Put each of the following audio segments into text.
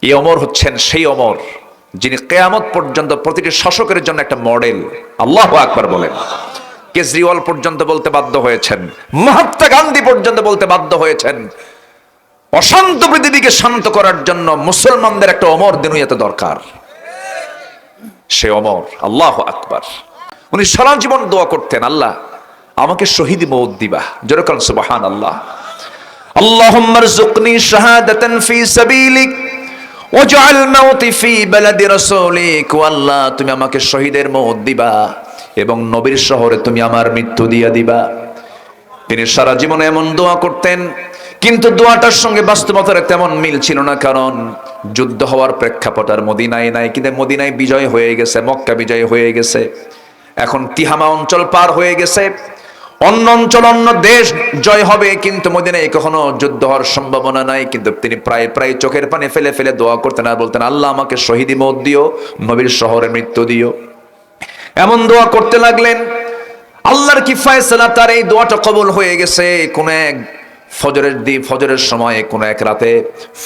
এই ওমর হচ্ছেন সেই ওমর যিনি কিয়ামত পর্যন্ত প্রতিটি শাসকের জন্য একটা মডেল। আল্লাহু আকবার বলেন। কেজরিওয়াল পর্যন্ত বলতে বাধ্য হয়েছেন, মহাত্মা গান্ধী পর্যন্ত বলতে বাধ্য হয়েছেন, অশান্ত পৃথিবীকে শান্ত করার জন্য মুসলমানদের একটা ওমর দুনিয়াতে দরকার। সে ওমর, আল্লাহু আকবার। উনি সারা জীবন দোয়া করতেন, আল্লাহ আমাকে শহীদি মওত দিবা। জোরে বলেন সুবহানাল্লাহ। আল্লাহুম্মা রযুকনি শাহাদাতান ফি সাবিলিক ওয়াজআল মাউতি ফি বালাদি রাসূলিক। ও আল্লাহ, তুমি আমাকে শহীদের মওত দিবা এবং নবীর শহরে তুমি আমার মৃত্যু দিয়া দিবা। তিনি সারা জীবন এমন দোয়া করতেন, কিন্তু দোয়াটার সঙ্গে বাস্তবতার তেমন মিল ছিল না, কারণ যুদ্ধ হওয়ার প্রেক্ষাপট আর মদিনায় নাই। কিন্তু মদিনায় বিজয় হয়ে গেছে, মক্কা বিজয় হয়ে গেছে, এখন তিহামা অঞ্চল পার হয়ে গেছে, অন্য অঞ্চল অন্য দেশ জয় হবে, কিন্তু মদিনায় কখনো যুদ্ধ হওয়ার সম্ভাবনা নাই। কিন্তু তিনি প্রায় প্রায় চোখের পানি ফেলে ফেলে দোয়া করতেন আর বলতেন, আল্লাহ আমাকে শহীদি মওত দিও, নবীর শহরে মৃত্যু দিও। এমন দোয়া করতে লাগলেন, আল্লাহর কি ফয়সালা, তার এই দোয়াটা কবুল হয়ে গেছে। কোন এক ফজরের সময় কোন এক রাতে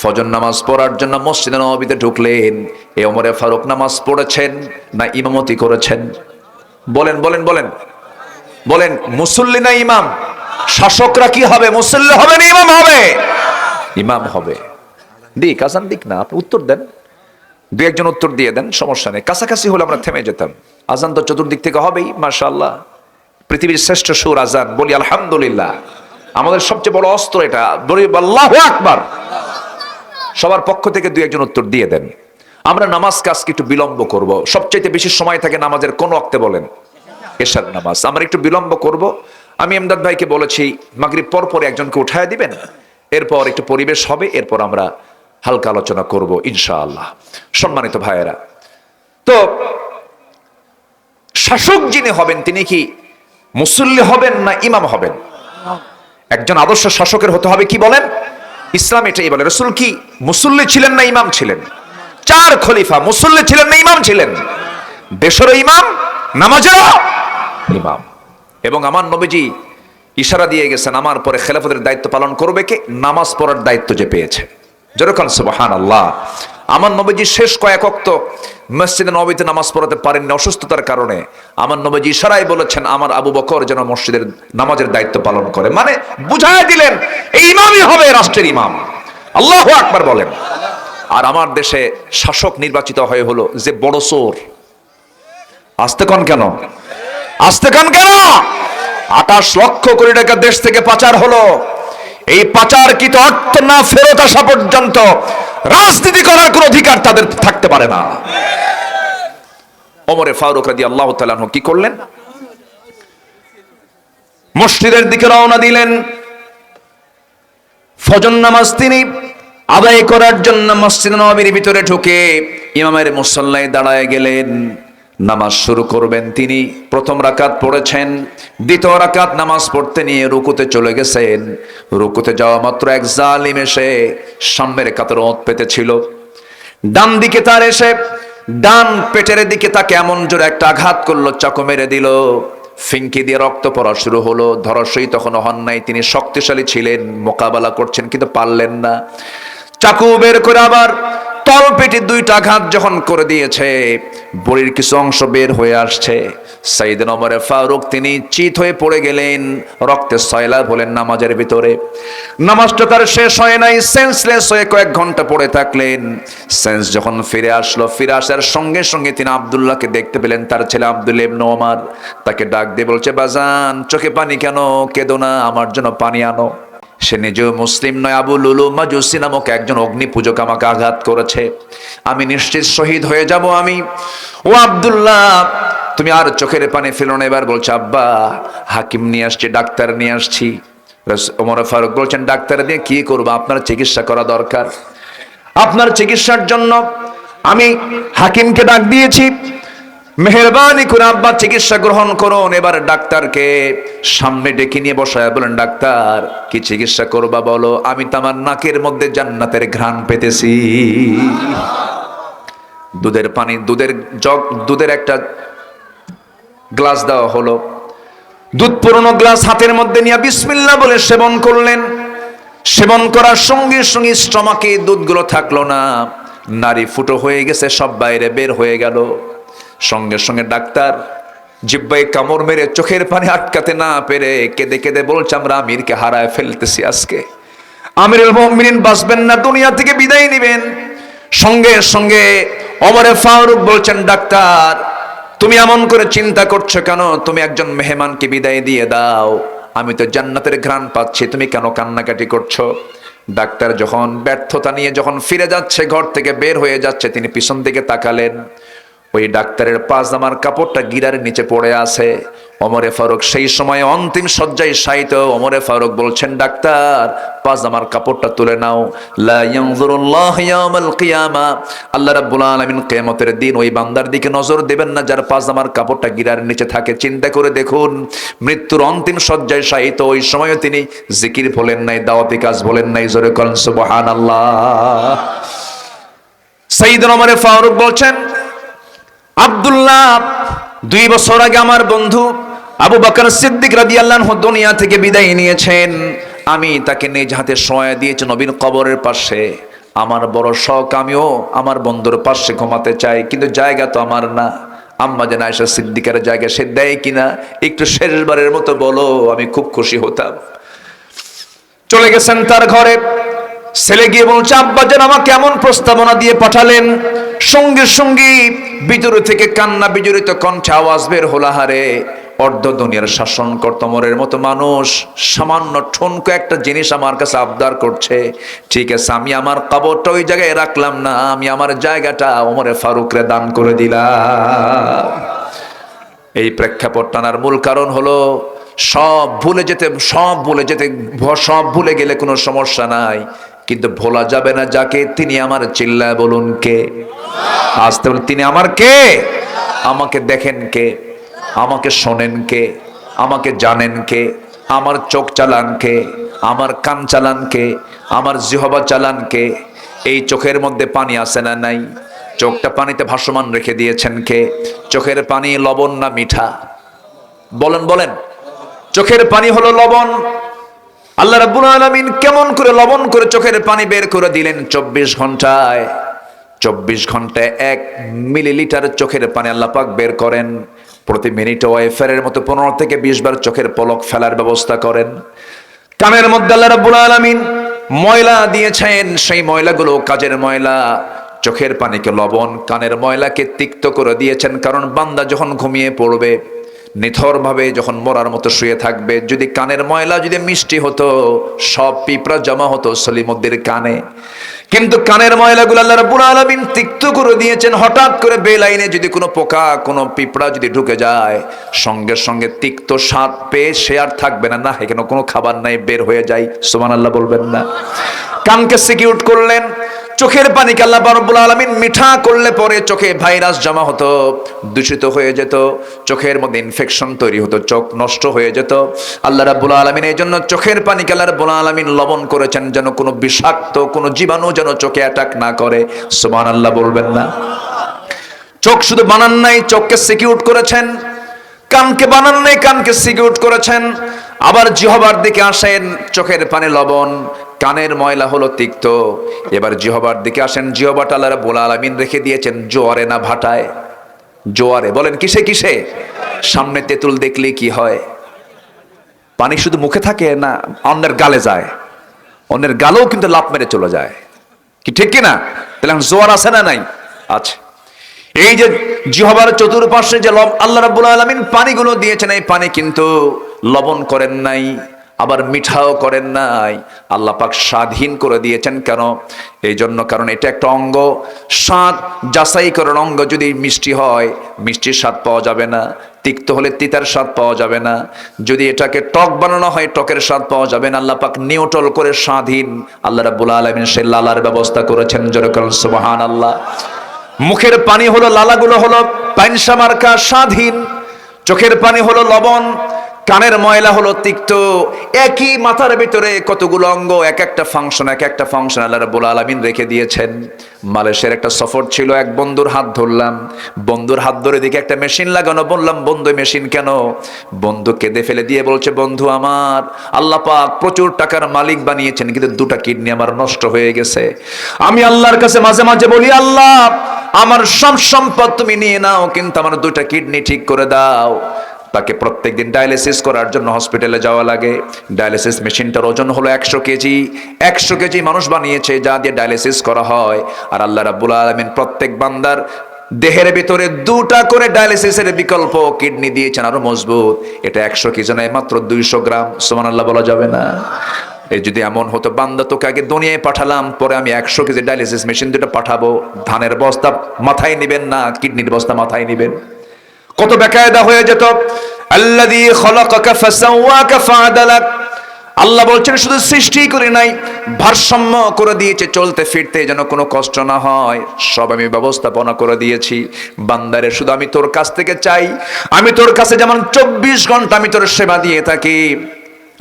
ফজর নামাজ পড়ার জন্য মসজিদে নববীতে ঢুকলেন। এই ওমরে ফারুক নামাজ পড়েছেন না ইমামতি করেছেন? বলেন বলেন বলেন বলেন। মুসল্লি না ইমাম? শাসকরা কি হবে, মুসল্লি হবে না ইমাম হবে? ইমাম হবে। দিক আজান দিক না, আপনি উত্তর দেন, দু একজন উত্তর দিয়ে দেন, সমস্যা নেই। কাছাকাছি হলে আমরা থেমে যেতাম। আজান তো চতুর্দিক থেকে হবেই, মাশাআল্লাহ। পৃথিবীর শ্রেষ্ঠ সুর আজান, বলি আলহামদুলিল্লাহ। আমাদের সবচেয়ে বড় অস্ত্র এটা, বলি আল্লাহু আকবার। সবার পক্ষ থেকে দু একজন উত্তর দিয়ে দেন। আমরা নামাজ কাজকে একটু বিলম্ব করব। সবচেয়ে বেশি সময় থাকে নামাজের কোন ওয়াক্তে বলেন? এশার নামাজ। আমরা একটু বিলম্ব করব। আমি এমদাদ ভাইকে বলেছি মাগরিব পর পরে একজনকে উঠায় দিবেন, এরপর একটু পরিবেশ হবে, এরপর আমরা হালকা আলোচনা করব ইনশাআল্লাহ। সম্মানিত ভাইয়েরা, তো শাসক যিনি হবেন তিনি কি মুসল্লি হবেন না ইমাম হবেন? একজন আদর্শ শাসকের হতে হবে কি বলেন? ইসলাম এটাই বলে। রাসূল কি মুসল্লি ছিলেন না ইমাম ছিলেন? 4 খলিফা মুসল্লি ছিলেন না ইমাম ছিলেন? দেশেরও ইমাম, নামাজেরও ইমাম। এবং আমার নবীজি ইশারা দিয়ে গেছেন, আমার পরে খেলাফতের দায়িত্ব পালন করবে কে? নামাজ পড়ার দায়িত্ব যে পেয়েছে। যেরকম সুবহানাল্লাহ। আমার নবীজি শেষ কয়েক ওয়াক্ত মসজিদে নববীতে নামাজ পড়াতে পারেননি অসুস্থতার কারণে। আমার নবীজি ইশারায় বলেছেন আমার আবু বকর যেন মসজিদের নামাজের দায়িত্ব পালন করে, মানে বুঝায় দিলেন এই ইমামই হবে রাষ্ট্রের ইমাম। আল্লাহু আকবার বলেন। আর আমার দেশে শাসক নির্বাচিত হয়ে হলো যে বড় চোর। আস্তে কন কেন? আস্তে কন কেন? 28 লক্ষ কোটি টাকা দেশ থেকে পাচার হলো। এই পাচারকৃত অর্থ না ফেরত আসা পর্যন্ত রাজনীতি করার কোন অধিকার তাদের থাকতে পারে না। ওমরে ফারুক রাদিয়াল্লাহু তাআলা আনহু কি করলেন? মসজিদের দিকে রওনা দিলেন। ফজর নামাজ তিনি আদায় করার জন্য মসজিদ নববীর ভিতরে ঢুকে ইমামের মুসল্লায় দাঁড়ায় গেলেন। নামাজ শুরু করবেন তিনি। প্রথম রাকাত পড়েছেন, দ্বিতীয় রাকাত নামাজ পড়তে নিয়ে রুকুতে চলে গেছেন। রুকুতে যাওয়া মাত্র এক জালিম এসে সামনের কাতারে ওঁৎ পেতেছিল। ডান দিকে তার এসে ডান পেটের দিকে তাকে এমন জোরে একটা আঘাত করলো, চাকু মেরে দিল। ফিঙ্কি দিয়ে রক্ত পড়া শুরু হলো। ধরাশয়ী তখনও হন নাই, তিনি শক্তিশালী ছিলেন, মোকাবেলা করছেন কিন্তু পারলেন না। চাকু বের করে আবার তলপেটে 2টা আঘাত যখন করে দিয়েছে, বডির কিছু অংশ বের হয়ে আসছে। সাইয়েদনা ওমর ফারুক তিনি চিত হয়ে পড়ে গেলেন, রক্তে সয়লাব হলেন নামাজের ভিতরে। নামাজটা তার শেষ হয় নাই, সেন্সলেস হয়ে কয়েক ঘন্টা পড়ে থাকলেন। সেন্স যখন ফিরে আসলো, ফিরে আসার সঙ্গে সঙ্গে তিনি আব্দুল্লাহকে দেখতে পেলেন, তার ছেলে আব্দুল্লাহ ইবনে ওমর। তাকে ডাক দিয়ে বলছে, বাজান চোখে পানি কেন? কেঁদো না, আমার জন্য পানি আনো। সে নিজেও মুসলিম নয়, আবু লুলু মাজুসি নামক একজন অগ্নি পূজক আমাকে আঘাত করেছে, আমি নিশ্চিত শহীদ হয়ে যাব আমি। ও আব্দুল্লাহ, তুমি আর চোখের পানি ফেলো না। এবার বলছে, আব্বা হাকিম নিয়ে আসছি, ডাক্তার নিয়ে আসছি। ওমর ফারুক বলছেন, ডাক্তার দিয়ে কি করবো? আপনার চিকিৎসা করা দরকার। আপনার চিকিৎসার জন্য আমি হাকিমকে ডাক দিয়েছি, মেহেরবানি করে আব্বা চিকিৎসা গ্রহণ করুন। এবার ডাক্তারকে সামনে ডেকে নিয়ে বসায় বলেন, ডাক্তার কি চিকিৎসা করবা বলো? আমি তো আমার নাকের মধ্যে জান্নাতের ঘ্রাণ পেতেছি। দুধের একটা গ্লাস দেওয়া হলো। দুধ পুরনো গ্লাস হাতের মধ্যে নিয়ে বিসমিল্লাহ বলে সেবন করলেন। সেবন করার সঙ্গে সঙ্গে স্টমাকে দুধগুলো থাকলো না, নারী ফুটো হয়ে গেছে, সব বাইরে বের হয়ে গেল। সঙ্গে সঙ্গে ডাক্তার জিহ্বায় কামড় মেরে চোখের পানি আটকাতে না পেরে কেঁদে কেঁদে বলছে, আমরা আমিরকে হারায় ফেলতেছি আজকে। আমিরুল মুমিনিন বাঁচবেন না, দুনিয়া থেকে বিদায় নেবেন। সঙ্গে সঙ্গে ওমরে ফারুক বলছেন, ডাক্তার তুমি এমন করে চিন্তা করছো কেন? তুমি একজন মেহমানকে বিদায় দিয়ে দাও, আমি তো জান্নাতের ঘ্রাণ পাচ্ছি, তুমি কেন কান্নাকাটি করছো? ডাক্তার যখন ব্যর্থতা নিয়ে যখন ফিরে যাচ্ছে, ঘর থেকে বের হয়ে যাচ্ছে, তিনি পিছন দিকে তাকালেন, ওই ডাক্তারের পাজামার কাপড়টা গিরার নিচে পড়ে আছে। ওমরে ফারুক সেই সময় অন্তিম শয্যায় শায়িত। ওমরে ফারুক বলছেন, ডাক্তার পাজামার কাপড়টা তুলে নাও। লা ইয়ানজুরুল্লাহু ইয়াওমাল কিয়ামা, আল্লাহ রাব্বুল আলামিন কিয়ামতের দিন ওই বান্দার দিকে নজর দেবেন না যার পাজামার কাপড়টা গিরার নিচে থাকে। চিন্তা করে দেখুন, মৃত্যুর অন্তিম শয্যায় শায়িত, ওই সময়ও তিনি জিকির বলেন নাই, দাওয়াতি কাজ বলেন নাই। জোরে করেন সুবহানাল্লাহ। সাইয়েদনা ওমরে ফারুক বলছেন, আব্দুল্লাহ 2 বছর আগে আমার বন্ধু আবু বকর সিদ্দিক রাদিয়াল্লাহু আনহু দুনিয়া থেকে বিদায় নিয়েছেন। আমি তাকে নিজ হাতে শোয়া দিয়েছি নবীর কবরের পাশে। আমার বড় শখ, আমিও আমার বন্ধুর পাশে ঘুমাতে চাই, কিন্তু জায়গা তো আমার না। আম্মা জান আয়েশা সিদ্দিকার জায়গা সে দেয় কিনা একটু শেষবারের মতো বলো, আমি খুব খুশি হতাম। চলে গেছেন তার ঘরে। ছেলে গিয়ে বলছে, আব্বা যেন আমাকে এমন প্রস্তাবনা দিয়ে পাঠালেন। সঙ্গে সঙ্গে ভিতর থেকে কান্না বিজড়িত কণ্ঠে আওয়াজ বের হলো, হারে অর্ধ দুনিয়ার শাসন কর্তমরের মতো মানুষ সামান্য ঠুনকো একটা জিনিস আমার কাছে আবদার করছে। ঠিক আছে, আমি আমার কবরটা ওই জায়গায় রাখলাম না, আমি আমার জায়গাটা ওমরে ফারুকরে দান করে দিলাম। এই প্রেক্ষাপট টানার মূল কারণ হলো সব ভুলে যেতে, সব ভুলে গেলে কোনো সমস্যা নাই, কিন্তু ভোলা যাবে না যাকে, তিনি আমার। চিল্লায় বলুন কে? আসতে বলুন, তিনি আমার কে? আমাকে দেখেন কে? আমাকে শোনেন কে? আমাকে জানেন কে? আমার চোখ চালান কে? আমার কান চালান কে? আমার জিহবা চালান কে? এই চোখের মধ্যে পানি আছে না নাই? চোখটা পানিতে ভাসমান রেখে দিয়েছেন কে? চোখের পানি লবণ না মিঠা? বলেন বলেন। চোখের পানি হলো লবণ। আল্লাহ রাব্বুল আলামিন কেমন করে লবণ করে চোখের পানি বের করে দিলেন 24 ঘন্টায়। 24 ঘন্টায় 1 মিলিলিটার চোখের পানি আল্লাহ পাক বের করেন। প্রতি মিনিটে ওয়াইফারের মতো 15 থেকে 20 বার চোখের পলক ফেলার ব্যবস্থা করেন। কানের মধ্যে আল্লাহ রাব্বুল আলামিন ময়লা দিয়েছেন, সেই ময়লাগুলো কাজের ময়লা। চোখের পানিকে লবণ, কানের ময়লাকে তিক্ত করে দিয়েছেন, কারণ বান্দা যখন ঘুমিয়ে পড়বে, নিথর ভাবে যখন মরার মতো শুয়ে থাকবে, যদি কানের ময়লা যদি মিষ্টি হতো, সব পিঁপড়া জমা হতো সলিমুদ্দির কানে। কিন্তু কানের ময়লাগুলো আল্লাহ রাব্বুল আলামিন তিক্ত করে দিয়েছেন। হঠাৎ করে বেলাইনে যদি কোনো পোকা, কোনো পিঁপড়া যদি ঢুকে যায়, সঙ্গে সঙ্গে তিক্ত স্বাদ পেয়ে সে আর থাকবে না, না এখানে কোনো খাবার নাই, বের হয়ে যায়। সুবহানাল্লাহ বলবেন না? কানকে সিকিউর করলেন। চোখের পানিকে আল্লাহ রাব্বুল আলামিন মিঠা করলে পরে চোখে ভাইরাস জমা হতো, দূষিত হয়ে যেত, চোখের মধ্যে ইনফেকশন তৈরি হতো, চোখ নষ্ট হয়ে যেত। আল্লাহ রাব্বুল আলামিন এই জন্য চোখের পানিকে আল্লাহ রাব্বুল আলামিন লবণ করেছেন, যেন কোনো বিষাক্ত কোনো জীবাণু যেন চোখে অ্যাটাক না করে। সুবহানাল্লাহ বলবেন না? চোখ শুধু বানান নাই, চোখকে সিকিউর করেছেন। কানকে বানান নাই, কানকে সিকিউর করেছেন। আবার জিহ্বার দিকে আসেন, চোখের পানি লবণ, কানের ময়লা হলো তিক্ত। এবার জিহ্বার দিকে আসেন, জিহ্বাটা আল্লাহ রাব্বুল আলামিন রেখে দিয়েছেন জোয়ারে না ভাটায়? জোয়ারে। বলেন কিসে কিসে? সামনে তেঁতুল দেখলে কি হয়? পানি শুধু মুখে থাকে না, অন্যের গালে যায়, অন্যের গালেও কিন্তু লাফ মেরে চলে যায়, কি ঠিক কিনা? তাহলে জোয়ার আছে না নাই? আছে। এই যে জিহ্বার চতুর্পাশে যে আল্লাহ রাব্বুল আলামিন পানিগুলো দিয়েছেন, এই পানি কিন্তু লবণ করেন নাই, আবার মিঠাও করেন নাই, আল্লাহ পাক স্বাদহীন করে দিয়েছেন। কেন? এই জন্য, কারণ এটা একটা অঙ্গ, স্বাদ যাচাই করার অঙ্গ। যদি মিষ্টি হয়, মিষ্টির স্বাদ পাওয়া যাবে না, তিক্ত হলে তিতার স্বাদ পাওয়া যাবে না, যদি এটাকে টক বানানো হয়, টকের স্বাদ পাওয়া যাবে না। আল্লাহ পাক নিউট্রাল করে স্বাদহীন আল্লাহ রাব্বুল আলামিন সেই লালার ব্যবস্থা করেছেন। জোরে বলেন সুবহানাল্লাহ। মুখের পানি হলো, লালাগুলো হলো পাইনসা মার্কা স্বাদহীন, চোখের পানি হলো লবণ, কানের ময়লা হলো তিক্ত। একই মাথার ভিতরে কতগুলো অঙ্গ, এক একটা ফাংশন আল্লাহ রাব্বুল আলামিন রেখে দিয়েছেন। মালয়েশিয়ার একটা সফর ছিল, এক বন্ধুর হাত ধরলাম, বন্ধুর হাত ধরে দেখে একটা মেশিন লাগানো। বললাম, বন্ধু মেশিন কেন? বন্ধু কেঁদে ফেলে দিয়ে বলছে, বন্ধু আমার আল্লাহ পাক প্রচুর টাকার মালিক বানিয়েছেন, কিন্তু দুটা কিডনি আমার নষ্ট হয়ে গেছে। আমি আল্লাহর কাছে মাঝে মাঝে বলি, আল্লাহ আমার সব সম্পদ তুমি নিয়ে নাও, কিন্তু আমার দুটা কিডনি ঠিক করে দাও। তাকে প্রত্যেকদিন ডায়ালিসিস করার জন্য হসপিটালে যাওয়া লাগে। ডায়ালিসিস মেশিনটার ওজন হলো 100 কেজি। 100 কেজি মানুষ বানিয়েছে যা দিয়ে ডায়ালিসিস করা হয়। আর আল্লাহ রাব্বুল আলামিন প্রত্যেক বান্দার দেহের ভিতরে দুটা করে ডায়ালিসিসের বিকল্প কিডনি দিয়েছেন, আরো মজবুত। এটা 100 কেজি নয়, মাত্র 200 গ্রাম। সুবহানাল্লাহ বলা যাবে না? এই যদি এমন হতো, বান্দা তোকে আগে দুনিয়ায় পাঠালাম, পরে আমি 100 কেজি ডায়ালিসিস মেশিন দুটো পাঠাবো, ধানের বস্তা মাথায় নেবেন না, কিডনির বস্তা মাথায় নেবেন। কত বেকায়দা হয়ে যেত। আল্লাযী খলাকাকা ফাসাওয়াকা ফাআদালাক। আল্লাহ বলছেন শুধু সৃষ্টি করে নাই, ভারসাম্য করে দিয়েছে, চলতে ফিরতে যেন কোনো কষ্ট না হয়, সব আমি ব্যবস্থাপনা করে দিয়েছি। বান্দারে শুধু আমি তোর কাছ থেকে চাই, আমি তোর কাছে যেমন 24 ঘন্টা আমি তোর সেবা দিয়ে থাকি।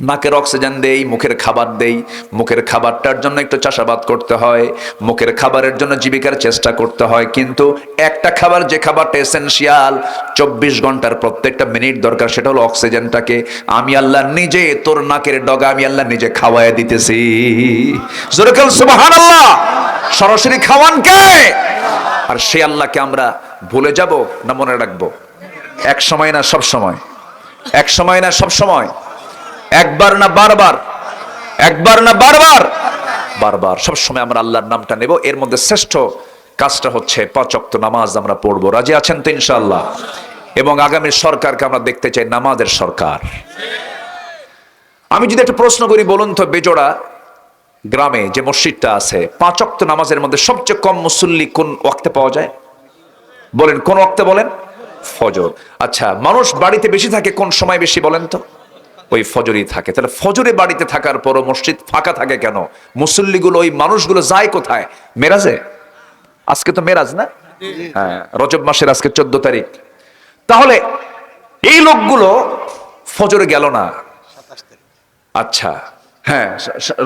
নাকের অক্সিজেন দেই, মুখের খাবার দেই, মুখের খাবারটার জন্য একটু চাষাবাদ করতে হয়, মুখের খাবারের জন্য জীবিকার চেষ্টা করতে হয়, কিন্তু একটা খাবার, যে খাবারটা এসেনশিয়াল, 24 ঘন্টার প্রত্যেকটা মিনিট দরকার, সেটা হলো অক্সিজেনটাকে আমি আল্লাহ নিজে তোর নাকের ডগা আমি আল্লাহ নিজে খাওয়ায় দিতেছি। জোরে বল সুবহানাল্লাহ। সরাসরি খাওয়ান কে? আর সেই আল্লাহকে আমরা ভুলে যাব না মনে রাখবো? এক সময় না সব সময়, এক সময় না সব সময়, একবার না বারবার, একবার না বারবার, বারবার সব সময় আমরা আল্লাহর নামটা নেব। এর মধ্যে শ্রেষ্ঠ কাজটা হচ্ছে 5 ওয়াক্ত নামাজ আমরা পড়বো। রাজি আছেন তো ইনশাআল্লাহ? এবং আগামী সরকারকে আমরা দেখতে চাই নামাজের সরকার। আমি যদি একটা প্রশ্ন করি, বলুন তো, বেজোড়া গ্রামে যে মসজিদটা আছে, 5 ওয়াক্ত নামাজের মধ্যে সবচেয়ে কম মুসল্লি কোন ওয়াক্তে পাওয়া যায়? বলেন কোন ওয়াক্তে? বলেন ফজর। আচ্ছা, মানুষ বাড়িতে বেশি থাকে কোন সময় বেশি বলেন তো? ওই ফজরই থাকে। তাহলে ফজরে বাড়িতে থাকার পরও মসজিদ ফাঁকা থাকে কেন? মুসল্লিগুলো, ওই মানুষগুলো যায় কোথায়? মেরাজে। আজকে তো মেরাজ না? হ্যাঁ, রজব মাসের আজকে 14 তারিখ। তাহলে এই লোকগুলো ফজরে গেল না। আচ্ছা, হ্যাঁ,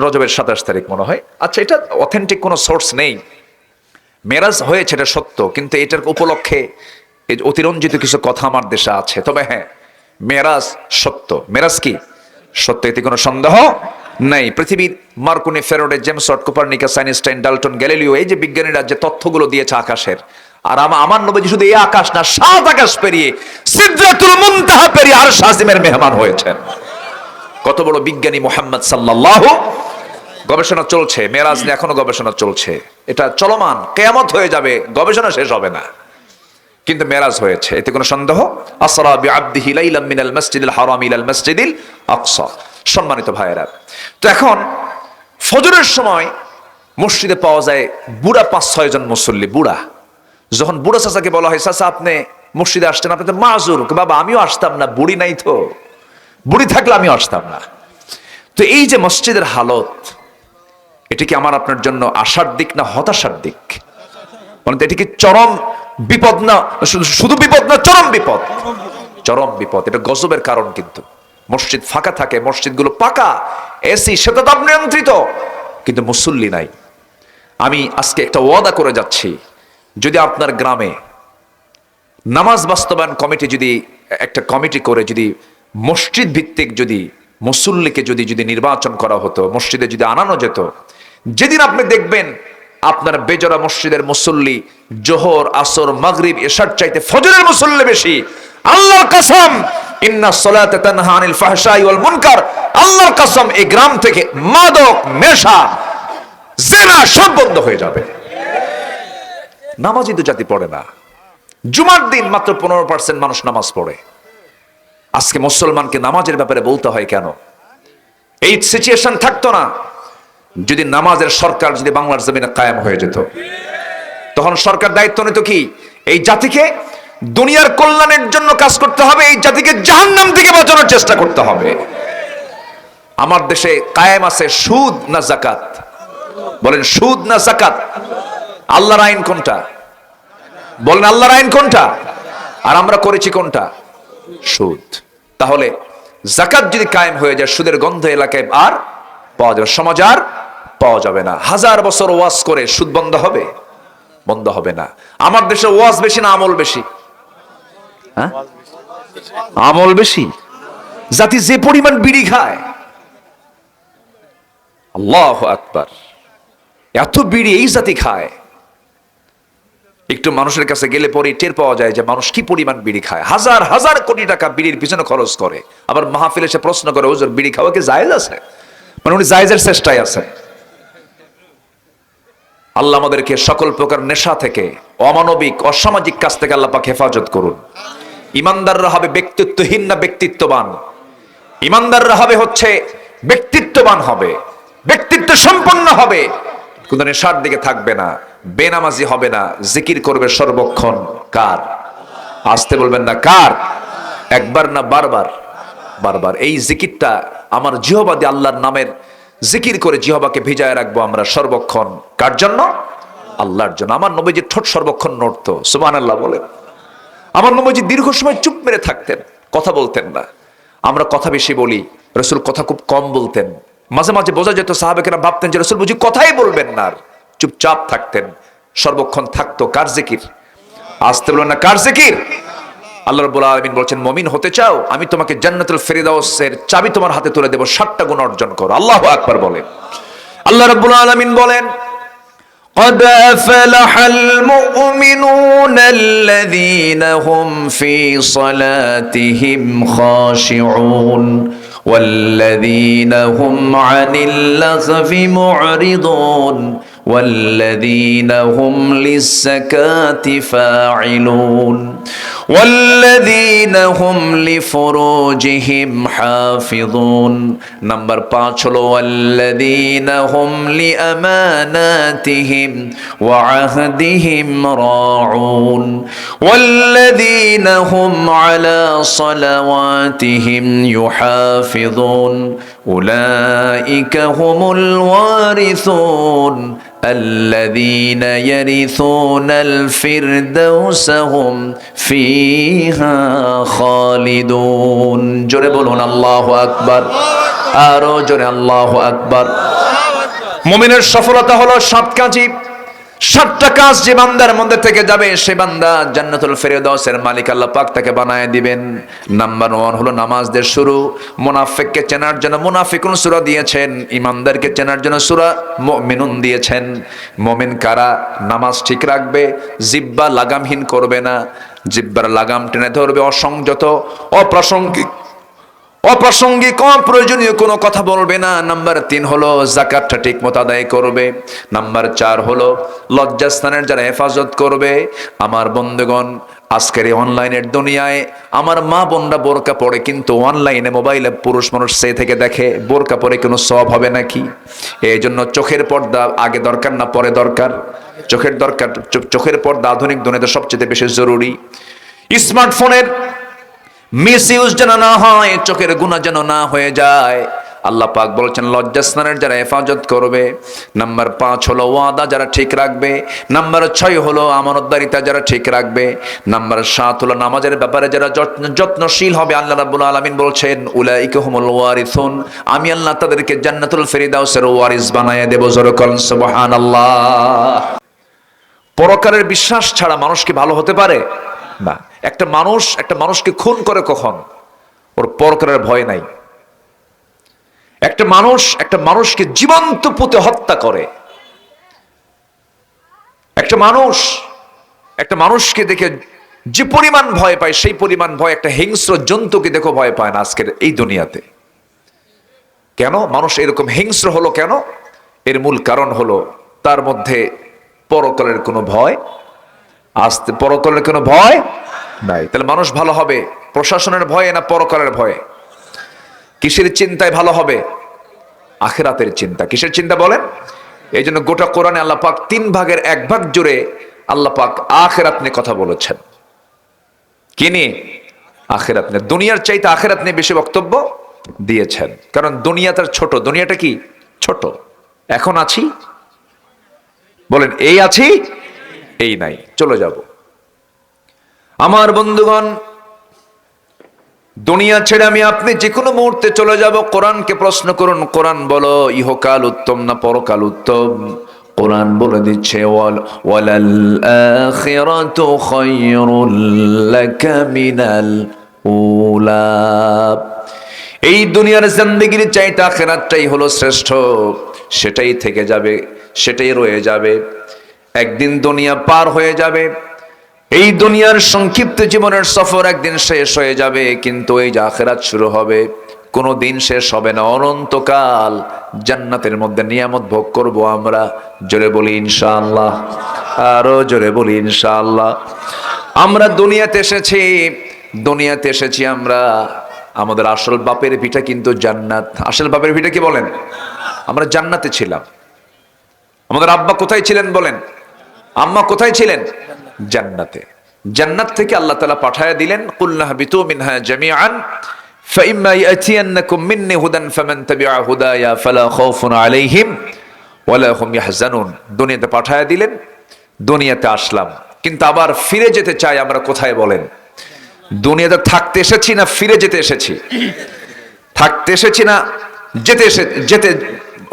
রজবের 27 তারিখ মনে হয়। আচ্ছা, এটা অথেন্টিক কোনো সোর্স নেই। মেরাজ হয়েছে এটা সত্য, কিন্তু এটার উপলক্ষে অতিরঞ্জিত কিছু কথা আমার দেশে আছে। তবে হ্যাঁ, মেরাজ সত্য। মেরাজ কি সত্য, এতে কোনো সন্দেহ নাই। পৃথিবীর Marconi, Faraday, James Watt, Copernicus, Einstein, Dalton, Galileo, এই যে বিজ্ঞানীরা যে তথ্যগুলো দিয়েছে আকাশের, আর আমার নবীজি শুধু এই আকাশ না, 7 আকাশ পেরিয়ে সিদরাতুল মুনতাহা পেরিয়ে আরশ আজিমের মেহমান হয়েছেন। কত বড় বিজ্ঞানী মুহাম্মদ সাল্লাল্লাহু। গবেষণা চলছে, মেরাজ নিয়ে এখনো গবেষণা চলছে, এটা চলমান, কিয়ামত হয়ে যাবে, গবেষণা শেষ হবে না, কিন্তু মেরাজ হয়েছে, এতে কোনো সন্দেহ। আসরা বিআবদিহি লাইলাম মিনাল মাসজিদিল হারাম ইলাল মাসজিদিল আকসা। সম্মানিত ভাইয়েরা, তো এখন ফজরের সময় মসজিদে পাওয়া যায় বুড়া 5-6 জন মুসল্লি। বুড়া, যখন বুড়া চাচাকে বলা হয়, চাচা আপনি মসজিদে আসছেন, আপনি তো মাযুর। বাবা আমিও আসতাম না, বুড়ি নাই তো, বুড়ি থাকলে আমিও আসতাম না। তো এই যে মসজিদের হালত, এটা কি আমার আপনার জন্য আশার দিক না হতাশার দিক? মানে এটি কি চরম বিপদ না, শুধু বিপদ না, চরম বিপদ? চরম বিপদ। এটা গজবের কারণ। কিন্তু মসজিদ ফাঁকা থাকে, মসজিদগুলো পাকা, এসি, শীতাতাপ নিয়ন্ত্রিত, কিন্তু মুসল্লি নাই। আমি আজকে একটা ওয়াদা করে যাচ্ছি, যদি আপনার গ্রামে নামাজ বাস্তবায়ন কমিটি, যদি একটা কমিটি করে যদি মসজিদ ভিত্তিক যদি মুসল্লিকে যদি নির্বাচন করা হতো, মসজিদে যদি আনানো যেত, যেদিন আপনি দেখবেন আপনার বেজরা মসজিদের মুসল্লি জোহর, আসর, মাগরিব, এশার চাইতে ফজরের মুসল্লি বেশি, আল্লাহর কসম, ইন্নাস সালাতা তানহা আনিল ফাহশাই ওয়াল মুনকার, আল্লাহর কসম, এই গ্রাম থেকে মাদক, নেশা, জিনা সব বন্ধ হয়ে যাবে। নামাজই তো জাতি পড়ে না। জুমার দিন মাত্র 15% মানুষ নামাজ পড়ে। আজকে মুসলমানকে নামাজের ব্যাপারে বলতে হয় কেন? এই সিচুয়েশন থাকতো না যদি নামাজের সরকার যদি বাংলার জমিনে কায়েম হয়ে যেত। তখন সরকার দায়িত্ব নিত কি? এই জাতিকে দুনিয়ার কল্যাণের জন্য কাজ করতে হবে, এই জাতিকে জাহান্নাম থেকে বাঁচানোর চেষ্টা করতে হবে। আমার দেশে কায়েম আছে সুদ না যাকাত? বলেন সুদ না যাকাত? আল্লাহর আইন কোনটা? বলেন আল্লাহর আইন কোনটা? আর আমরা করেছি কোনটা? সুদ। তাহলে যাকাত যদি কায়েম হয়ে যায়, সুদের গন্ধ এলাকায় আর পাওয়া যাবে, সমাজ আর পাওয়া যাবে না। হাজার বছর ওয়াজ করে সুদ বন্ধ হবে? বন্ধ হবে না। আমার দেশে ওয়াজ বেশি না আমল বেশি? হ্যাঁ, আমল বেশি। জাতি যে পরিমাণ বিড়ি খায়, আল্লাহু আকবার, এত বিড়ি এই জাতি খায়, একটু মানুষের কাছে গেলে পরে টের পাওয়া যায় যে মানুষ কি পরিমাণ বিড়ি খায়। হাজার হাজার কোটি টাকা বিড়ির পিছনে খরচ করে, আবার মাহফিলে এসে প্রশ্ন করে, হুজুর বিড়ি খাওয়া কি জায়েজ আছে? মানে উনি জায়েজের চেষ্টায় আছেন। আল্লাহ আমাদেরকে সকল প্রকার নেশা থেকে, অমানবিক অসামাজিক কাজ থেকে আল্লাহ পাক হেফাজত করুন। ইমানদাররা হবে ব্যক্তিত্বহীন না ব্যক্তিত্ববান? ইমানদাররা হবে হচ্ছে ব্যক্তিত্ববান হবে, ব্যক্তিত্ব সম্পন্ন হবে, কিন্তু নেশার দিকে থাকবে না, বেনামাজি হবে না, জিকির করবে সর্বক্ষণ। কার? আসতে বলবেন না, কার? একবার না বারবার? বারবার। এই জিকিরটা আমার জিহ্বা দিয়ে আল্লাহর নামের জিকির করে জিহ্বাকে ভিজায় রাখবো আমরা সর্বক্ষণ। কার জন্য? আল্লাহর জন্য। আমার নবীজির ঠোঁট সর্বক্ষণ নড়তো, সুবহানাল্লাহ বলেন। আমার নবীজি দীর্ঘ সময় চুপ মেরে থাকতেন, কথা বলতেন না। আমরা কথা বেশি বলি, রাসূল কথা খুব কম বলতেন। মাঝে মাঝে বোঝা যেত সাহাবাকেরা ভাবতেন যে রাসূল বুঝি কথাই বলবেন না, চুপচাপ থাকতেন, সর্বক্ষণ থাকতো। কার জিকির? আসতে বলবেন না, কার জিকির? আল্লাহ রাব্বুল আলামিন বলছেন, মুমিন হতে চাও, আমি তোমাকে জান্নাতুল ফেরদাউসের চাবি তোমার হাতে তুলে দেব, 7টা গুণ অর্জন করো। আল্লাহু আকবার বলেন। আল্লাহ রাব্বুল আলামিন বলেন, قد أفلح المؤمنون الذين هم في صلاتهم خاشعون والذين هم عن اللغو معرضون والذين هم للزكاة فاعلون والذين هم لفروجهم حافظون نمبر 5 হলো والذين هم لأماناتهم وعهدهم راعون والذين هم على صلواتهم يحافظون أولئك هم الوارثون الذين يرثون الفردوس هم فيها خالدون জোরে বলুন আল্লাহু আকবার, আরো জোরে আল্লাহু আকবার। মুমিনের সফলতা হলো 7 কাজই, 7টা কাজ যে বান্দার মধ্যে থেকে যাবে সে বান্দা জান্নাতুল ফেরদাউসের মালিক আল্লাহ পাক তাকে বানায় দিবেন। নাম্বার 1 হলো নামাজ দিয়ে শুরু। মুনাফিককে চেনার জন্য মুনাফিকুন সূরা দিয়েছেন, ইমানদারকে চেনার জন্য সূরা মুমিনুন দিয়েছেন। মুমিন কারা? নামাজ ঠিক রাখবে, জিহ্বা লাগামহীন করবে না, জিহ্বার লাগাম টেনে ধরবে, অসংযত, অপ্রাসঙ্গিক অপ্রয়োজনীয় কোনো কথা বলবে না। নাম্বার 3 হলো যাকাতটা ঠিক মতো আদায় করবে। নাম্বার 4 হলো লজ্জাস্থানের যারা হেফাজত করবে। আমার বন্ধুগণ, আজকের এই অনলাইনের দুনিয়ায় আমার মা বোনরা বোরকা পরে, কিন্তু অনলাইনে মোবাইলে পুরুষ মানুষ সে থেকে দেখে, বোরকা পরে কোনো সওয়াব হবে নাকি? এই জন্য চোখের পর্দা আগে দরকার না পরে দরকার? চোখের পর্দা আধুনিক দুনিয়াতে সবচেয়ে বেশি জরুরি। স্মার্টফোনের মিসইউজ যেন না হয়, চোখের গুনাহ যেন না হয়ে যায়। আল্লাহ পাক বলছেন লজ্জাস্থানের যারা হেফাজত করবে। নাম্বার 5 হলো ওয়াদা যারা ঠিক রাখবে। নাম্বার 6 হলো আমানতদারিতা যারা ঠিক রাখবে। নাম্বার 7 হলো নামাজের ব্যাপারে যারা যত্নশীল হবে। আল্লাহ রাব্বুল আলামিন বলছেন উলাইকা হুমুল ওয়ারিসুন, আমি আল্লাহ তাদেরকে জান্নাতুল ফেরদাউসের ওয়ারিস বানায় দেব। জোরে বলেন সুবহানাল্লাহ। পরকালের বিশ্বাস ছাড়া মানুষ কি ভালো হতে পারে? না। একটা মানুষকে খুন করে কখন? ওর পরকালের ভয় নাই। একটা মানুষকে জীবন্ত পুঁতে হত্যা করে। একটা মানুষকে দেখে যে পরিমাণ ভয় পায়, সেই পরিমাণ ভয় একটা হিংস্র জন্তুকে দেখো ভয় পায় না আজকের এই দুনিয়াতে। কেন মানুষ এরকম হিংস্র হলো কেন? এর মূল কারণ হলো তার মধ্যে পরকালের কোনো ভয়, পরকালের কোনো ভয় নাই। তাহলে মানুষ ভালো হবে প্রশাসনের ভয়ে না পরকালের ভয়ে? কিসের চিন্তায় ভালো হবে? আখিরাতের চিন্তা। কিসের চিন্তা বলেন? এই জন্য গোটা কোরআনে আল্লাহ পাক 3 ভাগের 1 ভাগ জুড়ে আল্লাহ পাক আখিরাত নিয়ে কথা বলেছেন। কি নিয়ে? আখিরাত নিয়ে। দুনিয়ার চাইতে আখিরাত নিয়ে বেশি বক্তব্য দিয়েছেন, কারণ দুনিয়াটা ছোট। দুনিয়াটা কি ছোট? এখন আছি, বলেন এই আছি, এই নাই, চলে যাব। আমার বন্ধুগণ, দুনিয়া ছেড়ে আমি আপনি যে কোনো মুহূর্তে চলে যাব। কোরআনকে প্রশ্ন করুন, কোরআন বলো ইহকাল উত্তম না পরকাল উত্তম? কোরআন বলে দিচ্ছে ওয়ালাল আখিরাতু খায়রুল লাকা মিনাল উলা। এই দুনিয়ার জিন্দেগির চাইতে আখিরাতটাই হলো শ্রেষ্ঠ। সেটাই থেকে যাবে, সেটাই রয়ে যাবে। একদিন দুনিয়া পার হয়ে যাবে। এই দুনিয়ার সংক্ষিপ্ত জীবনের সফর একদিন শেষ হয়ে যাবে, কিন্তু এই যে আখিরাত শুরু হবে কোনো দিন শেষ হবে না। অনন্তকাল জান্নাতের মধ্যে নিয়ামত ভোগ করব আমরা। জোরে বলি ইনশাআল্লাহ, আরো জোরে বলি ইনশাআল্লাহ। আমরা দুনিয়াতে এসেছি আমরা, আমাদের আসল বাপের ভিটা কিন্তু জান্নাত। আসল বাপের ভিটা কি বলেন? আমরা জান্নাতে ছিলাম। আমাদের আব্বা কোথায় ছিলেন বলেন? আম্মা কোথায় ছিলেন? জান্নাতে। জান্নাত থেকে আল্লাহ তাআলা পাঠায়া দিলেন, কুলনা হাবিতু মিনহা জামিআন ফাইম্মা ইয়াতিয়ান্নাকুম মিন্নি হুদান ফামান তাবিআ হুদায়া ফালা খাউফুন আলাইহিম ওয়ালা হুম ইয়াহজানুন। দুনিয়াতে পাঠায়া দিলেন, দুনিয়াতে আসলাম, কিন্তু আবার ফিরে যেতে চাই আমরা কোথায় বলেন? দুনিয়াতে থাকতে এসেছি না ফিরে যেতে এসেছি? থাকতে এসেছি না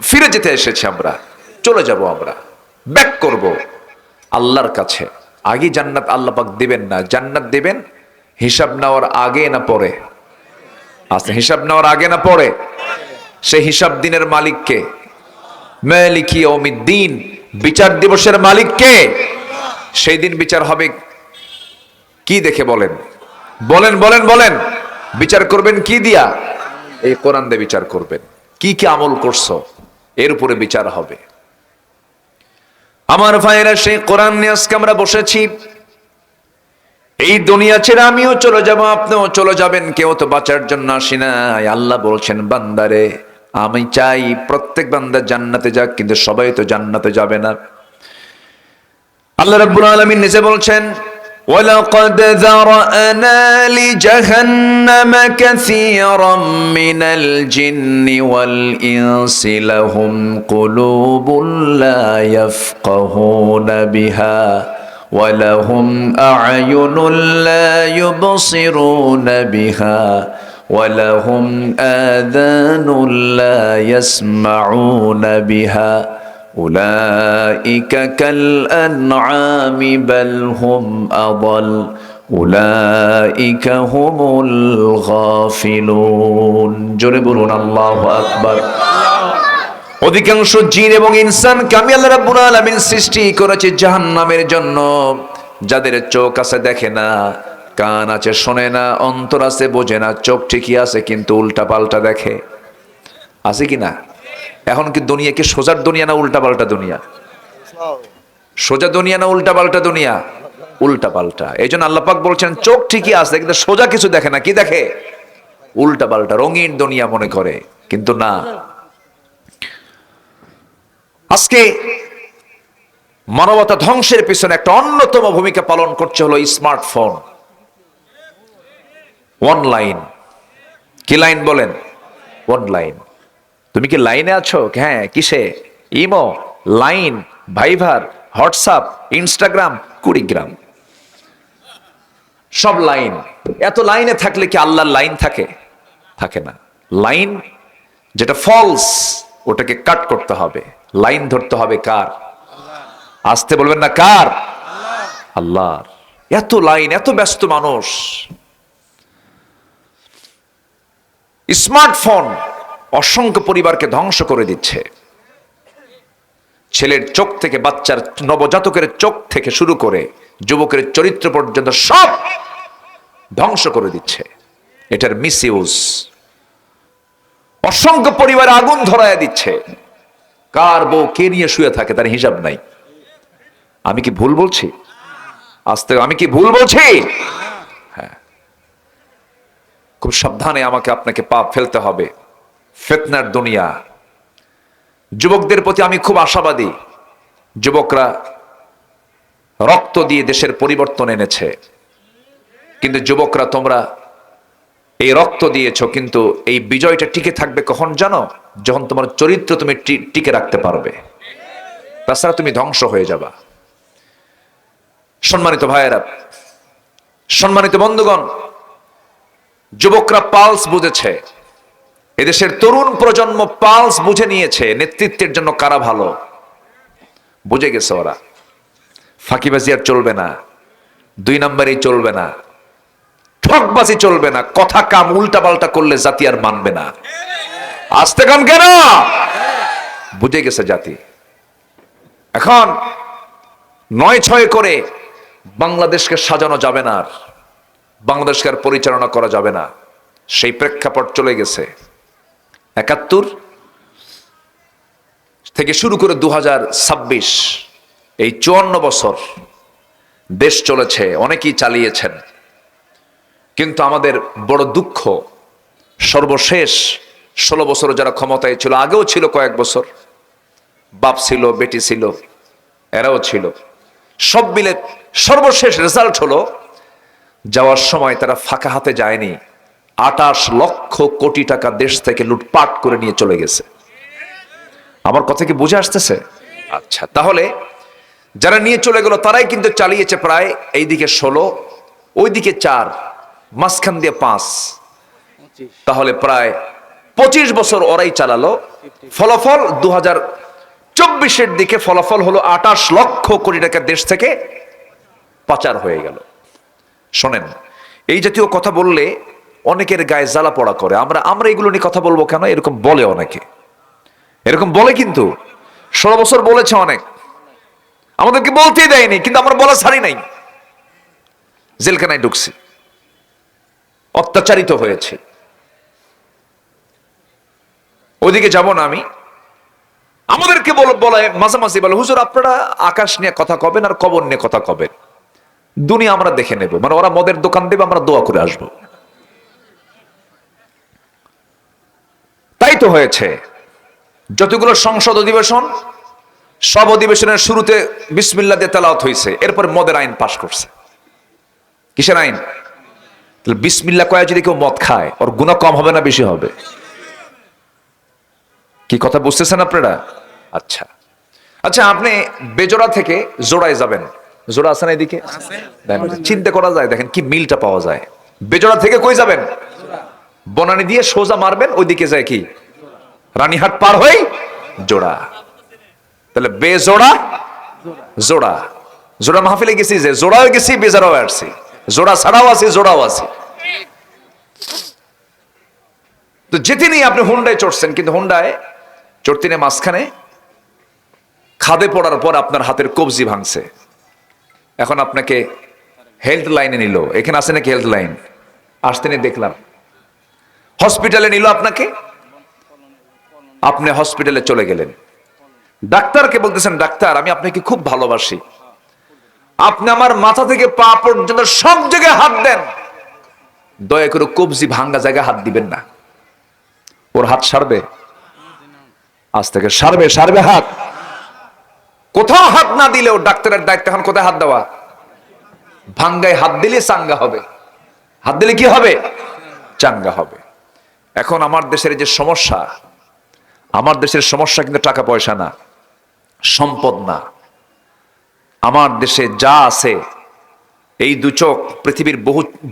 ফিরে যেতে এসেছি আমরা। চলে যাব আমরা, ব্যাক করব আল্লাহর কাছে। আগে জান্নাত আল্লাহ পাক দিবেন না, জান্নাত দিবেন হিসাব নেওয়ার আগে না পরে? আচ্ছা, হিসাব নেওয়ার আগে না পরে? সেই হিসাব দিনের মালিক কে? মালিকি ইয়াউমিদ্দিন, বিচার দিবসের মালিক কে? সেই দিন বিচার হবে কি দেখে বলেন? বলেন বলেন বলেন। বিচার করবেন কি দিয়া? এই কোরআন দিয়ে বিচার করবেন। কি কি আমল করছো এর উপরে বিচার হবে। আমার ভাইয়েরা, সেই কোরআন নিয়ে আজকে আমরা বসেছি। এই দুনিয়া ছেড়ে আমিও চলে যাব, আপনিও চলে যাবেন, কেউ তো বাঁচার জন্য আসি নাই। আল্লাহ বলছেন, বান্দারে আমি চাই প্রত্যেক বান্দা জান্নাতে যাক, কিন্তু সবাই তো জান্নাতে যাবে না। আল্লাহ রাব্বুল আলামিন নিজে বলছেন, ওয়ালাকাদ যারানা লিজাহান্নামা কাসীরাম মিনাল জিন্নি ওয়াল ইনসি লাহুম কুলুবুন লা ইয়াফকাহুনা বিহা ওয়া লাহুম আ'য়ুনুন লা ইউবসিরুনা বিহা ওয়া লাহুম আযানুন লা ইয়াসমাউনা বিহা উলাইকা কাল আনআমি বাল হুম আদাল উলাইকা হুমুল গাফিলুন। জোরে বলুন আল্লাহু আকবার। অধিকাংশ জিন এবং ইনসানকে আমি আল্লাহ রাব্বুল আলামিন সৃষ্টি করেছি জাহান্নামের জন্য। যাদের চোখ আছে দেখে না, কান আছে শোনে না, অন্তর আছে বোঝে না, চোখ ঠিকই আছে কিন্তু উল্টা পাল্টা দেখে। আছে কি না? এখন কি দুনিয়া কি সোজার দুনিয়া না উল্টা পাল্টা দুনিয়া? সোজা দুনিয়া না উল্টা পাল্টা দুনিয়া? উল্টা পাল্টা। এই জন্য আল্লাহ পাক বলছেন, চোখ ঠিকই আছে কিন্তু সোজা কিছু দেখে না। কি দেখে? উল্টা পাল্টা, রঙিন দুনিয়া মনে করে, কিন্তু না। আজকে মানবতা ধ্বংসের পিছনে একটা অন্যতম ভূমিকা পালন করছে হলো স্মার্টফোন, অনলাইন। কি লাইন বলেন? অনলাইন। তুমি কি লাইনে আছো? হ্যাঁ। কিসে? Imo, Line, Viber, WhatsApp, Instagram, Kurigram, সব লাইন। এত লাইনে থাকলে কি আল্লাহর লাইন থাকে? থাকে না। লাইন যেটা ফলস ওটাকে কাট করতে হবে। লাইন ধরতে হবে কার? আসতে বলবেন না, কার? আল্লাহর। এত লাইন, এত ব্যস্ত মানুষ। স্মার্টফোন অসংখ্য পরিবারকে ধ্বংস করে দিচ্ছে। ছেলের চোখ থেকে, বাচ্চার নবজাতকের চোখ থেকে শুরু করে যুবকের চরিত্র পর্যন্ত সব ধ্বংস করে দিচ্ছে এটার মিসইউজ। অসংখ্য পরিবার আগুন ধরায় দিচ্ছে। কার বউ কে নিয়ে শুয়ে থাকে তার হিসাব নাই। আমি কি ভুল বলছি? আস্তে, আমি কি ভুল বলছি? হ্যাঁ। খুব সাবধানে আমাকে আপনাকে পা ফেলতে হবে। ফিতনার দুনিয়া। যুবকদের প্রতি আমি খুব আশাবাদী। যুবকরা রক্ত দিয়ে দেশের পরিবর্তন এনেছে, কিন্তু যুবকরা তোমরা এই রক্ত দিয়েছো, কিন্তু এই বিজয়টা টিকে থাকবে কখন জানো? যখন তোমার চরিত্র তুমি টিকে রাখতে পারবে। তাছাড়া তুমি ধ্বংস হয়ে যাবা। সম্মানিত ভাইয়েরা, সম্মানিত বন্ধুগণ, যুবকরা পালস বুঝেছে, এদেশের তরুণ প্রজন্ম পালস বুঝে নিয়েছে নেতৃত্বের জন্য কারা ভালো, বুঝে গেছে ওরা। ফাঁকিবাজি আর চলবে না, 2 নম্বরই চলবে না, ঠকবাজি চলবে না, কথা কাম উল্টা পাল্টা করলে জাতি আর মানবে না। আসতে কান কেন? বুঝে গেছে জাতি। এখন 9-6 করে বাংলাদেশকে সাজানো যাবে না, আর বাংলাদেশকে আর পরিচালনা করা যাবে না, সেই প্রেক্ষাপট চলে গেছে। 71 থেকে শুরু করে 2026 এই 54 বছর দেশ চলেছে, অনেকেই চালিয়েছেন, কিন্তু আমাদের বড় দুঃখ সর্বশেষ 16 বছর যারা ক্ষমতায় ছিল, আগেও ছিল কয়েক বছর, বাপ ছিল, বেটি ছিল, এরাও ছিল, সব মিলে সর্বশেষ রেজাল্ট হলো যাওয়ার সময় তারা ফাঁকা হাতে যায়নি, 28 লক্ষ কোটি টাকা দেশ থেকে লুটপাট করে নিয়ে চলে গেছে। আমার কথা কি বুঝে আসতেছে? আচ্ছা, তাহলে যারা নিয়ে চলে গেল তারাই কিন্তু চালিয়েছে প্রায় এইদিকে 16, ওইদিকে 4, মাঝখান দিয়ে 5, তাহলে প্রায় 25 বছর ওরাই চালালো। ফলাফল 2024-এর দিকে ফলাফল হলো 28 লক্ষ কোটি টাকা দেশ থেকে পাচার হয়ে গেল। শোনেন, এই জাতীয় কথা বললে অনেকের গায়ে জ্বালা পড়া করে। আমরা এগুলো নিয়ে কথা বলবো কেন, এরকম বলে অনেকে, এরকম বলে, কিন্তু 16 বছর বলেছে অনেক, আমাদেরকে বলতেই দেয়নি, কিন্তু আমরা বলা ছাড়ি নাই, জেলখানায় ঢুকছি, অত্যাচারিত হয়েছে। ওইদিকে যাব না আমি। আমাদেরকে বলে মাঝামাঝি বলে, হুজুর আপনারা আকাশ নিয়ে কথা কবেন আর কবর নিয়ে কথা কবেন, দুনিয়া আমরা দেখে নেব, মানে ওরা মদের দোকান দেবে, আমরা দোয়া করে আসবো। তাই তো হয়েছে। যতগুলো সংসদ অধিবেশন, সব অধিবেশনের শুরুতে বিসমিল্লাহ দিয়ে তেলাওয়াত হয়েছে, এরপর মদের আইন পাশ করছে। কিসের আইন? বিসমিল্লাহ কয়ে যদি কেউ মদ খায়, ওর গুনাহ কম হবে না বেশি হবে? কি কথা বুঝতেছেন আপনারা? আচ্ছা আচ্ছা, আপনি বেজোড়া থেকে জোড়ায় যাবেন, জোড়া আছে না এদিকে? চিন্তা করা যায়, দেখেন কি মিলটা পাওয়া যায়। বেজোড়া থেকে কই যাবেন? বনানী দিয়ে সোজা মারবেন, ওইদিকে যায় কি রানীহাট পার হই জোড়া। তাহলে বেজোড়া জোড়া, জোড়া মাহফিলে গেছি, যে জোড়াও গেছি, বেজারাও আসছি, জোড়া ছাড়াও আছি, জোড়াও আছি। তো যেতে নিয়ে আপনি হুন্ডায় চড়ছেন, কিন্তু হুন্ডায় চড়তে নিয়ে মাঝখানে খাদে পড়ার পর আপনার হাতের কবজি ভাঙছে, এখন আপনাকে হেলথ লাইনে নিল। এখানে আছে নাকি হেলথ লাইন? আসতে নিয়ে দেখলাম। হসপিটালে নিল আপনাকে, আপনি হসপিটালে চলে গেলেন, ডাক্তারকে বলতেছেন, ডাক্তার আমি আপনাকে খুব ভালোবাসি, আপনি আমার মাথা থেকে পা পর্যন্ত সব জায়গায় হাত দেন, দয়া করে কবজি ভাঙ্গা জায়গায় হাত দিবেন না। ওর হাত সারবে? আজ থেকে সারবে হাত। কোথাও হাত না দিলেও ডাক্তারের দায়িত্ব এখন কোথায় হাত দেওয়া? ভাঙ্গায় হাত দিলে চাঙ্গা হবে, হাত দিলে কি হবে? চাঙ্গা হবে। এখন আমার দেশের যে সমস্যা, আমার দেশের সমস্যা কিন্তু টাকা পয়সা না, সম্পদ না। আমার দেশে যা আছে, এই 2 চোখ পৃথিবীর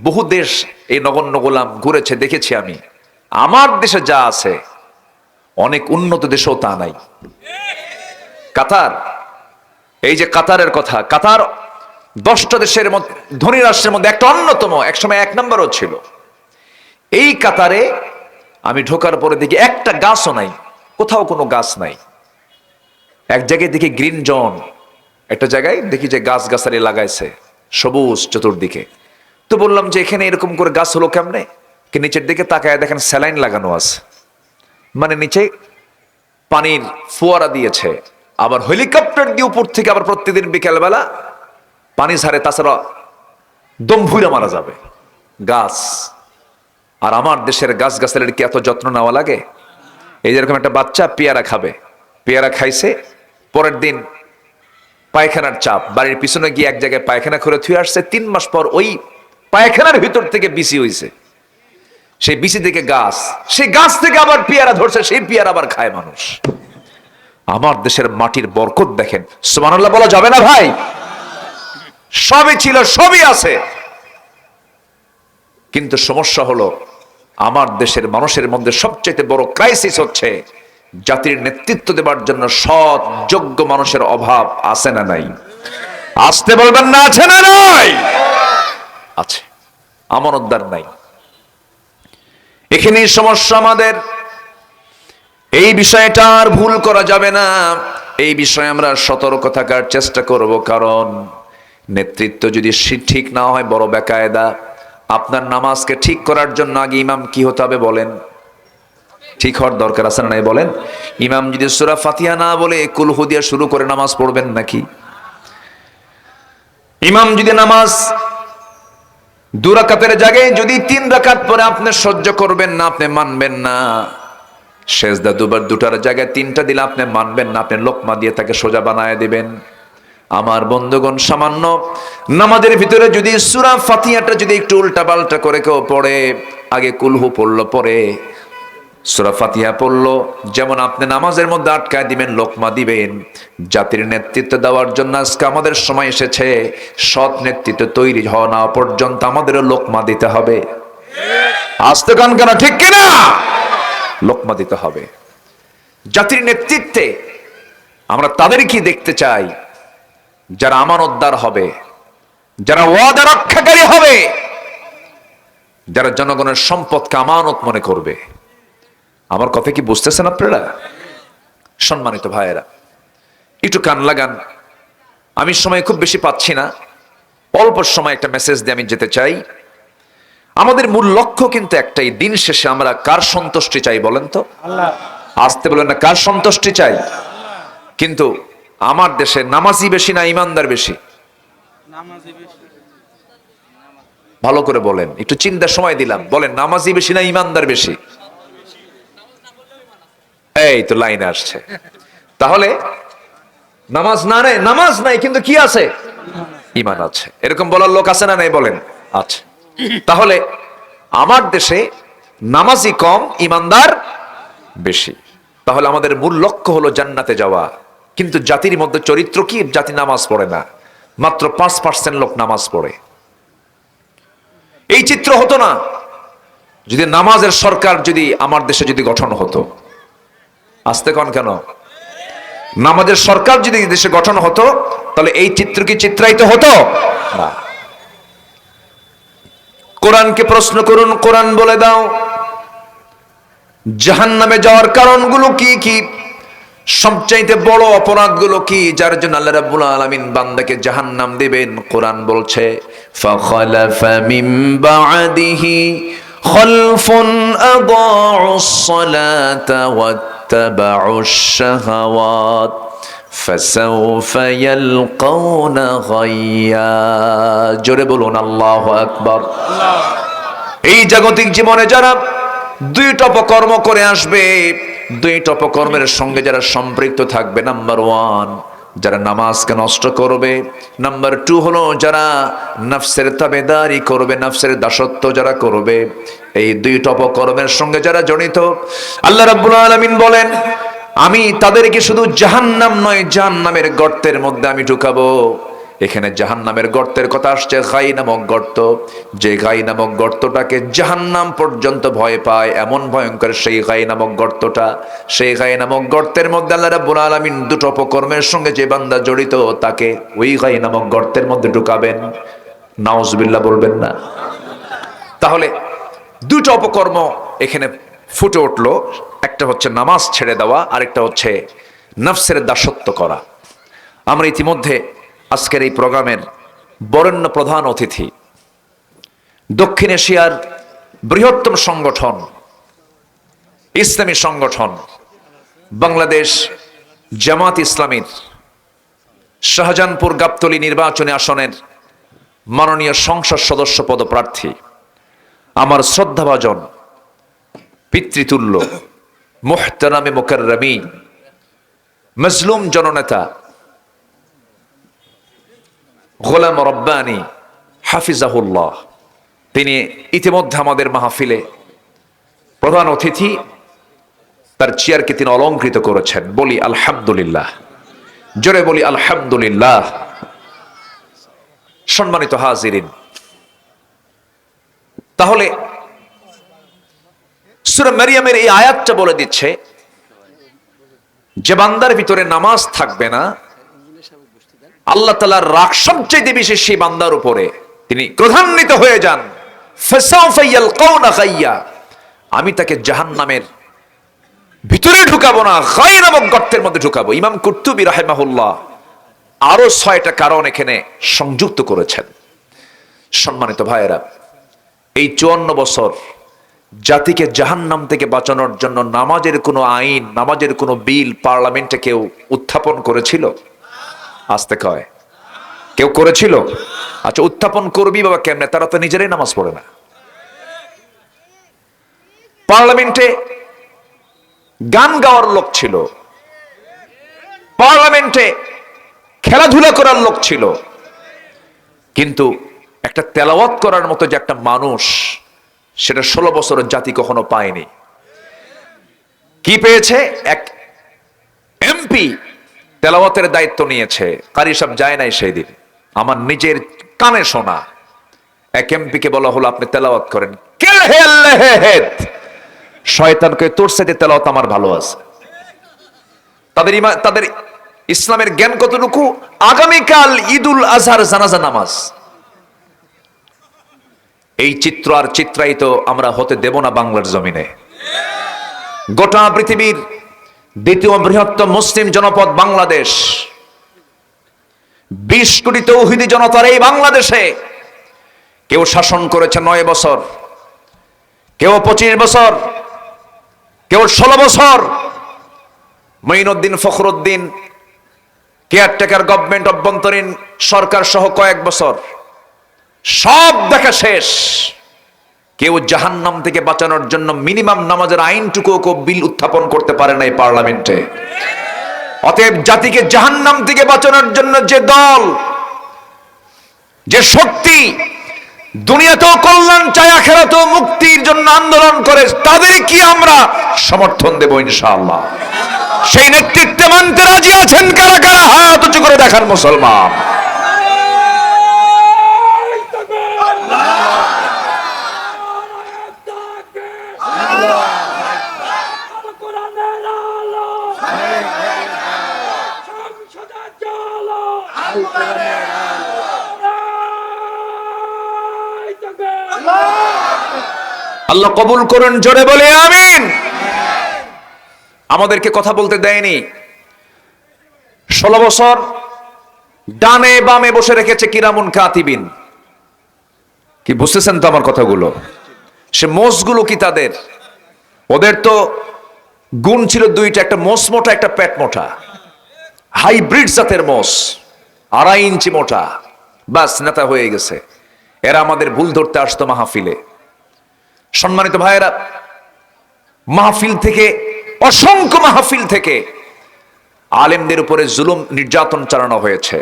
বহু দেশ, এই নগণ্য গোলাম ঘুরেছে, দেখেছি আমি। আমার দেশে যা আছে অনেক উন্নত দেশেও তা নাই। কাতার, এই যে কাতারের কথা, কাতার 10টা দেশের মধ্যে, ধনী রাষ্ট্রের মধ্যে একটা অন্যতম, একসময় 1 নম্বরও ছিল। এই কাতারে আমি ঢোকার পরে দেখি একটা গাছও নাই, কোথাও কোনো গাছ নাই। এক জায়গায় দেখি গ্রিন জোন, একটা জায়গায় দেখি যে গাছ গাছালি লাগাইছে সবুজ চতুর্দিকে। তো বললাম যে এখানে এরকম করে গাছ হলো কেমনে? কি নিচের দিকে তাকায় দেখেন স্যালাইন লাগানো আছে, মানে নিচে পানির ফোয়ারা দিয়েছে, আবার হেলিকপ্টার দিয়ে উপর থেকে আবার প্রত্যেকদিন বিকেলবেলা পানি ছাড়ে, তাছাড়া দম ভুইরা মারা যাবে গাছ। আর আমার দেশের গাছ গাছালির কি এত যত্ন নেওয়া লাগে? এই যেরকম একটা বাচ্চা পেয়ারা খাবে, পেয়ারা খাইছে, পরের দিন পায়খানার চাপ, বাড়ির পিছনে গিয়ে এক জায়গায় পায়খানা করে থুয়ে আসছে, 3 মাস পর ওই পায়খানার ভিতর থেকে বিসি হইছে, সেই বিসি থেকে গাছ, সেই গাছ থেকে আবার পেয়ারা ধরছে, সেই পেয়ারা আবার খায় মানুষ। আমার দেশের মাটির বরকত দেখেন, সুবহানাল্লাহ বলা যাবে না ভাই? সবই ছিল, সবই আছে, কিন্তু সমস্যা হলো আমার দেশের মানুষের মধ্যে সবচেয়ে বড় ক্রাইসিস হচ্ছে জাতির নেতৃত্ব দেবার জন্য সৎ যোগ্য মানুষের অভাব আছে না নাই? আসতে বলবেন না, আছে না নাই? আছে, আমানতদার নাই। এখানেই সমস্যা আমাদের। এই বিষয়টা আর ভুল করা যাবে না, এই বিষয়ে আমরা সতর্ক থাকার চেষ্টা করব। কারণ নেতৃত্ব যদি ঠিক না হয় বড় বেকায়দা। আপনার নামাজকে ঠিক করার জন্য আগে ইমাম কি হতে হবে বলেন? ঠিক হওয়ার দরকার আছে না নাই বলেন? ইমাম যদি সূরা ফাতিহা না বলে কুল হু দিয়ে শুরু করে নামাজ পড়বেন নাকি? ইমাম যদি নামাজ 2 রাকাতের জায়গায় যদি 3 রাকাত পরে আপনি সহ্য করবেন না, আপনি মানবেন না, সেজদা দুটার জায়গায় 3টা দিলে আপনি মানবেন না, আপনি লোকমা দিয়ে তাকে সোজা বানায় দিবেন। আমার বন্ধুগণ, সামান্য নামাজের ভিতরে যদি সূরা ফাতিহাটা যদি একটু উল্টা পাল্টা করে কেউ পড়ে, আগে কুলহু পড়লো পরে সূরা ফাতিহা পড়লো, যেমন আপনি নামাজের মধ্যে আটকায় দিবেন, লোকমা দিবেন। জাতির নেতৃত্ব দেওয়ার জন্য আজকে আমাদের সময় এসেছে। সৎ নেতৃত্ব তৈরি হওয়া না পর্যন্ত আমাদেরও লোকমা দিতে হবে। আসতে গান কেন, ঠিক কিনা? লোকমা দিতে হবে। জাতির নেতৃত্বে আমরা তাদেরকে দেখতে চাই যারা আমানতদার হবে, যারা ওয়াদা রক্ষাকারী হবে, যারা জনগণের সম্পদকে আমানত মনে করবে। আমার কথা কি বুঝতেছেন আপনারা? সম্মানিত ভাইয়েরা, একটু কান লাগান। আমি সময় খুব বেশি পাচ্ছি না, অল্প সময় একটা মেসেজ দিয়ে আমি যেতে চাই। আমাদের মূল লক্ষ্য কিন্তু একটাই, দিন শেষে আমরা কার সন্তুষ্টি চাই বলেন তো? আল্লাহ। আসতে বলেন না, কার সন্তুষ্টি চাই? কিন্তু আমার দেশে নামাজি বেশি না ইমানদার বেশি? ভালো করে বলেন, একটু চিন্তার সময় দিলাম, বলেন নামাজি বেশি না ইমানদার বেশি? এই তো লাইনে আসছে। তাহলে নামাজ না রে, নামাজ নাই কিন্তু কি আছে? ইমান আছে। এরকম বলার লোক আছে না নাই বলেন? আছে। তাহলে আমার দেশে নামাজি কম, ইমানদার বেশি। তাহলে আমাদের মূল লক্ষ্য হলো জান্নাতে যাওয়া। কিন্তু জাতির মধ্যে চরিত্র কি? জাতি নামাজ পড়ে না, মাত্র 5% লোক নামাজ পড়ে। এই চিত্র হতো না যদি নামাজের সরকার যদি আমার দেশে যদি গঠন হতো। আসতে কন কেন? নামাজের সরকার যদি দেশে গঠন হতো তাহলে এই চিত্র কি চিত্রায়িত হতো না। কোরআনকে প্রশ্ন করুন, কোরআন বলে দাও জাহান্নামে যাওয়ার কারণগুলো কি কি, সবচাইতে বড় অপরাধগুলো কি, যার জন্য আল্লাহ রাব্বুল আলামিন বান্দাকে জাহান্নাম দিবেন। কোরআন বলছে ফাখালাফা মিন বা'দিহি খালফুন আদাউস সালাতা ওয়াত্তাবাউশ শাহাওয়াত ফাসাউফা ইয়ালকাউনা গায়্যা। জোরে বলুন আল্লাহু আকবার। এই জাগতিক জীবনে যারা 2টা অপকর্ম করে আসবে, 2টা অপকর্মের সঙ্গে যারা সম্পৃক্ত থাকবে, নাম্বার 1 যারা নামাজকে নষ্ট করবে, নাম্বার 2 হলো যারা নফসের তাবেদারি করবে, নফসের দাসত্ব যারা করবে। এই 2টা অপকর্মের সঙ্গে যারা জড়িত, আল্লাহ রাব্বুল আলামিন বলেন আমি তাদেরকে শুধু জাহান্নাম নয়, জাহান্নামের গর্তের মধ্যে আমি ঢুকাবো। এখানে জাহান্নামের গর্তের কথা আসছে, গাই নামক গর্ত। যে গাই নামক গর্তটাকে জাহান্নাম পর্যন্ত ভয় পায়, এমন ভয়ঙ্কর সেই গাই নামক গর্তটা। সেই গাই নামক গর্তের মধ্যে আল্লাহ রাব্বুল আলামিন 2টো অপকর্মের সঙ্গে যে বান্দা জড়িত তাকে ওই গাই নামক গর্তের মধ্যে ঢুকাবেন। নাউজুবিল্লাহ বলবেন না? তাহলে 2টো অপকর্ম এখানে ফুটে উঠলো। একটা হচ্ছে নামাজ ছেড়ে দেওয়া, আরেকটা হচ্ছে নফসের দাসত্ব করা। আমরা ইতিমধ্যে আজকের এই প্রোগ্রামের বরেণ্য প্রধান অতিথি, দক্ষিণ এশিয়ার বৃহত্তম সংগঠন, ইসলামী সংগঠন বাংলাদেশ জামাত ইসলামীর শাহজাহানপুর গাবতলী নির্বাচনী আসনের মাননীয় সংসদ সদস্য পদপ্রার্থী, আমার শ্রদ্ধাভাজন পিতৃতুল্য মুহতারামে মুকাররমী মজলুম জননেতা গোলাম রব্বানী হাফিজাহুল্লাহ, তিনি ইতিমধ্যে আমাদের মাহফিলে প্রধান অতিথি, তার চেয়ারকে তিনি অলংকৃত করেছেন। বলি আলহামদুলিল্লাহ, জোরে বলি আলহামদুলিল্লাহ। সম্মানিত হাজিরিন, তাহলে সূরা মারিয়ামের এই আয়াতটা বলে দিচ্ছে যে বান্দার ভিতরে নামাজ থাকবে না, আল্লাহ তাআলার রাগ সবচেয়ে বেশি সেই বান্দার উপরে, তিনি ক্রোধান্বিত হয়ে যান। ফাসাউফা ইয়ালকাউনা গাইয়া, আমি তাকে জাহান্নামের ভিতরে ঢুকাবো না, গায় নামক গর্তের মধ্যে ঢুকাবো। ইমাম কুরতুবী রাহিমাহুল্লাহ আরো 6টা কারণ এখানে সংযুক্ত করেছেন। সম্মানিত ভাইয়েরা, এই 54 বছর জাতিকে জাহান্নাম থেকে বাঁচানোর জন্য নামাজের কোনো আইন, নামাজের কোনো বিল পার্লামেন্টে কেউ উত্থাপন করেছিল? আসতে কয় কেউ করেছিল? আচ্ছা, উত্থাপন করবি বাবা কেমনে? তারা তো নিজেরাই নামাজ পড়ে না। পার্লামেন্টে গান গাওয়ার লোক ছিল, পার্লামেন্টে খেলাধুলা করার লোক ছিল, কিন্তু একটা তেলাওয়াত করার মতো যে একটা মানুষ, সেটা 16 বছরের জাতি কখনো পায়নি। কি পেয়েছে? এক এমপি তেলাওয়াতের দায়িত্ব নিয়েছে। কারি সাহেব যায় নাই সেই দিন, আমার নিজের কানে শোনা। এক এমপিকে বলা হলো আপনি তেলাওয়াত করেন। কে হে আল্লাহ হে, শয়তানকে তোর সাথে তেলাওয়াত আমার ভালো আছে। তাদের ইসলামের জ্ঞান কতটুকু? আগামীকাল ঈদুল আজহার জানাজা নামাজ। এই চিত্র আর চিত্রায়িত আমরা হতে দেব না বাংলার জমিনে। গোটা পৃথিবীর দ্বিতীয় বৃহত্তম মুসলিম জনপদ বাংলাদেশ, 20 কোটি তৌহিদি জনতার এই বাংলাদেশে কেউ শাসন করেছে 9 বছর, কেউ 25 বছর, কেউ 16 বছর। মঈনুদ্দিন ফখরুদ্দিন কেয়ারটেকার গভর্নমেন্ট, অভ্যন্তরীণ সরকার সহ কয়েক বছর, সব দেখা শেষ। কেউ জাহান্নাম থেকে বাঁচানোর জন্য মিনিমাম নামাজের আইনটুকু বিল উত্থাপন করতে পারে না এই পার্লামেন্টে। অতএব জাতিকে জাহান্নাম থেকে বাঁচানোর জন্য যে দল, যে শক্তি দুনিয়াতেও কল্যাণ চায়, আখিরাতেও মুক্তির জন্য আন্দোলন করে, তাদের কি আমরা সমর্থন দেব ইনশাআল্লাহ। সেই নেতৃত্বে মানতে রাজি আছেন কারা কারা? হাত উঁচু করে দেখান মুসলমান। আল্লাহ কবুল করুন, জোরে বলে আমিন। আমাদেরকে কথা বলতে দেয়নি। 16 বছর ডানে বামে বসে রেখেছে কিরামুন কাতিবিন। কি বুঝতেছেন তো আমার কথাগুলো? সে মোষগুলো কি তাদের? ওদের তো গুণ ছিল 2টা, একটা মোষ মোটা, একটা পেট মোটা, হাইব্রিড জাতের মোষ, 2.5 ইঞ্চি মোটা। বাস নেতা হয়ে গেছে। এরা আমাদের ভুল ধরতে আসতো মাহফিলে। সম্মানিত ভাইয়েরা, মাহফিল থেকে, অসংখ্য মাহফিল থেকে আলেমদের উপরে জুলুম নির্যাতন চালানো হয়েছে,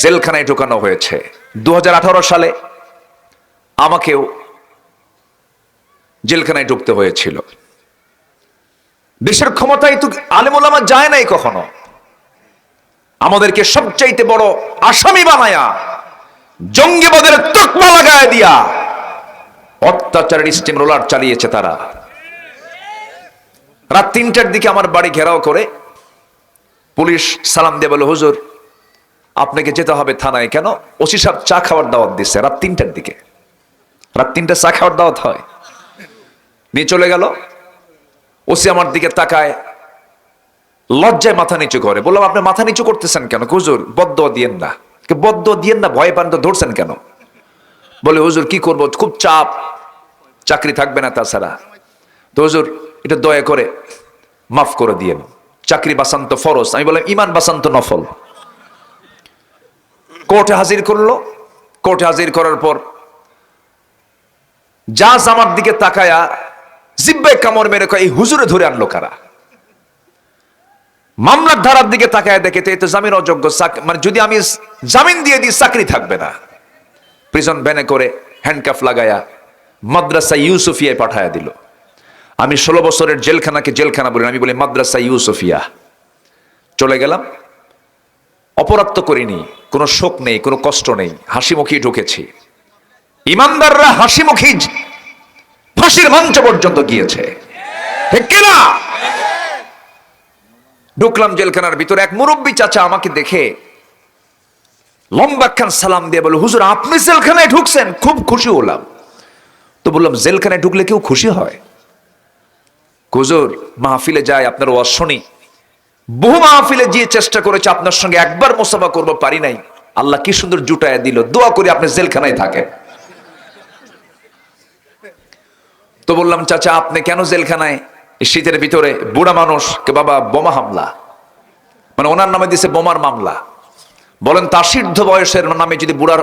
জেলখানায় ঢোকানো হয়েছে। 2018 সালে আমাকেও জেলখানায় ঢুকতে হয়েছিল। দেশের ক্ষমতায় তো আলেম ওলামা যায় নাই কখনো। আমাদেরকে সবচাইতে বড় আসামি বানায়া, জঙ্গিবাদের তকমা লাগায় দিয়া অত্যাচারের স্টিম রোলার চালিয়েছে তারা। রাত 3টার দিকে আমার বাড়ি ঘেরাও করে পুলিশ সালাম দিয়ে বলে, হুজুর আপনাকে যেতে হবে থানায়। কেন? ওসি সাহেব চা খাওয়ার দাওয়াত দিচ্ছে রাত 3টার দিকে। রাত 3টা চা খাওয়ার দাওয়াত হয়? নিয়ে চলে গেল। ওসি আমার দিকে তাকায়, লজ্জায় মাথা নিচু করে। বললাম আপনি মাথা নিচু করতেছেন কেন? হুজুর বদদোয়া দিয়েন না। বদদোয়া দিয়েন না, ভয় পান তো, ধরছেন কেন? বলে হুজুর কি করব, খুব চাপ, চাকরি থাকবে না তাছাড়া। তো হুজুর এটা দয়া করে মাফ করে দিয়েন, চাকরি বাঁচান্ত ফরজ। আমি বললাম ইমান বাঁচান্ত নফল। কোর্টে হাজির করলো। কোর্টে হাজির করার পর জাজ আমার দিকে তাকায়া জিব্বায় কামড় মেরে কয়, এই হুজুরে ধরে আনলো কারা? মামলার ধারার দিকে তাকায় দেখে তো এই তো জামিন অযোগ্য, মানে যদি আমি জামিন দিয়ে দিই চাকরি থাকবে না। প্রিজন ভ্যানে করে হ্যান্ডকাফ লাগায়া মাদ্রাসা ইউসুফিয়ায় পাঠায়া দিল। আমি 16 বছরের জেলখানাকে জেলখানা বলি, আমি বলি মাদ্রাসা ইউসুফিয়া। চলে গেলাম। অপরাধ তো করিনি, কোনো শোক নেই, কোনো কষ্ট নেই, হাসি মুখে ঢুকেছি। ইমানদাররা হাসি মুখী ফাঁসির মঞ্চ পর্যন্ত গিয়েছে, ঠিক কিনা? ঢুকলাম জেলখানার ভিতরে, এক মুরব্বী চাচা আমাকে দেখে লম্বাখান সালাম দিয়ে বলে, হুজুর আপনি জেলখানায় ঢুকছেন? খুব খুশি হলাম। তো বললাম, জেলখানায় ঢুকলে কেউ খুশি হয়? হুজুর মাহফিলে যায়, আপনার ওয়াজ শুনি, বহু মাহফিলে গিয়ে চেষ্টা করেছে, আপনার সঙ্গে একবার মুসাফা করবো, পারি নাই। আল্লাহ কি সুন্দর জুটায় দিল, দোয়া করি আপনি জেলখানায় থাকেন। তো বললাম, চাচা আপনি কেন জেলখানায় শীতের ভিতরে? বুড়া মানুষ, কে বাবা বোমা হামলা, মানে ওনার নামে দিছে বোমার মামলা। বলেন তাসিদ্ধ বয়সের নামে যদি বুড়ার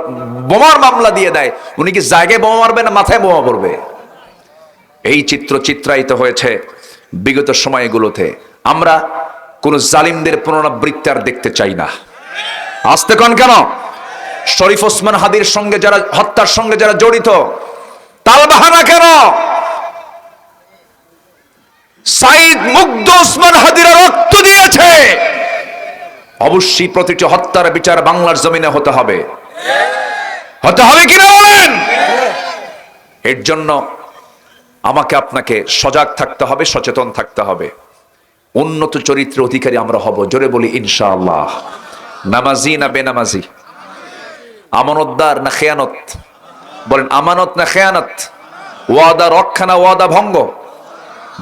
বোমার মামলা দিয়ে দেয়, উনি কি জায়গায় বোমা মারবে না মাথায় বোমা পড়বে? এই চিত্র চিত্রায়িত হয়েছে বিগত সময়গুলোতে। আমরা কোন জালিমদের পুনরাবৃত্তি আর দেখতে চাই না। আসতে কোন কেন? শরীফ ওসমান হাদির সঙ্গে যারা, হত্যার সঙ্গে যারা জড়িত, তালবাহানা কেন? সাইদ মুগ্ধ ওসমান হাদিরা রক্ত দিয়েছে, অবশ্যই প্রতিটি হত্যার বিচার বাংলার জমিনে হতে হবে। হতে হবে কিনা বলেন? এর জন্য আমাকে আপনাকে সজাগ থাকতে হবে, সচেতন থাকতে হবে। উন্নত চরিত্রের অধিকারী আমরা হব, জোরে বলি ইনশাআল্লাহ। নামাজি না বেনামাজি? আমানতদার না খেয়ানত? বলেন আমানত না খেয়ানত? ওয়াদা রক্ষা না ওয়াদা ভঙ্গ?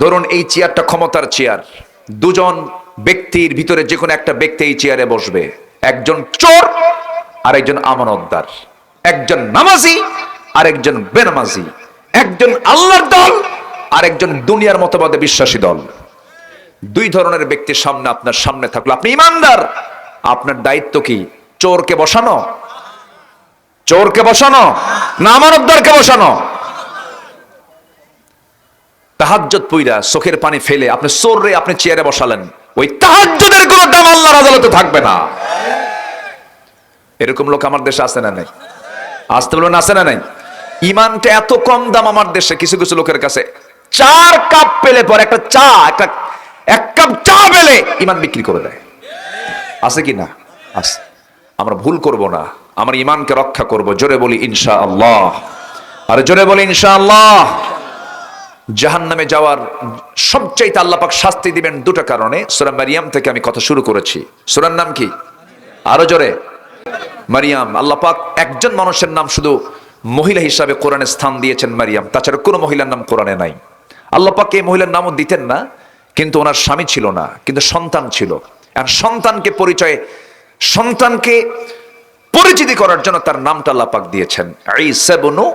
ধরুন এই চেয়ারটা ক্ষমতার চেয়ার, দুজন ব্যক্তির ভিতরে যে কোনো একটা ব্যক্তি এই চেয়ারে বসবে, একজন চোর আর একজন আমানতদার, একজন নামাজি আর একজন বেনামাজি, একজন আল্লাহর দল আর একজন দুনিয়ার মতবাদে বিশ্বাসী দল। দুই ধরনের ব্যক্তির সামনে আপনার সামনে থাকলো, আপনি ইমানদার, আপনার দায়িত্ব কি? চোরকে বসানো, চোরকে বসানো না আমানতদারকে বসানো? তাহাজ্জুদ পইরা চোখের পানি ফেলে আপনি চোররে আপনি চেয়ারে বসালেন, ওই তাহাজ্জুদের কোনো দাম আল্লাহর আদালতে থাকবে না। এরকম লোক আমার দেশে আছে না নাই? আসতে বলবেন আছে না নাই? ইমানটা এত কম দাম আমার দেশে, কিছু কিছু লোকের কাছে 4 কাপ পেলে পর একটা চা, এক কাপ চা পেলে ইমান বিক্রি করে দেয়। আছে কি না? আছে। আমরা ভুল করব না, আমার ইমানকে রক্ষা করব, জোরে বলি ইনশাআল্লাহ। আর জোরে বলি ইনশাআল্লাহ। জাহান্নামে যাওয়ার সবচাইতে আল্লাহ পাক শাস্তি দিবেন দুটো কারণে। সূরা মারিয়াম থেকে আমি কথা শুরু করেছি। সূরার নাম কি? আরো জোরে। মারিয়াম। আল্লাহ পাক একজন মানুষের নাম শুধু মহিলা হিসাবে কোরআনে স্থান দিয়েছেন, মারিয়াম, তাছাড়া কোনো মহিলার নাম কোরআনে নাই। আল্লাহ পাক এই মহিলার নামও দিতেন না, কিন্তু ওনার স্বামী ছিল না, কিন্তু সন্তান ছিল। আর সন্তানকে পরিচিতি করার জন্য তার নামটা আল্লাহ পাক দিয়েছেন ঈসা ইবনু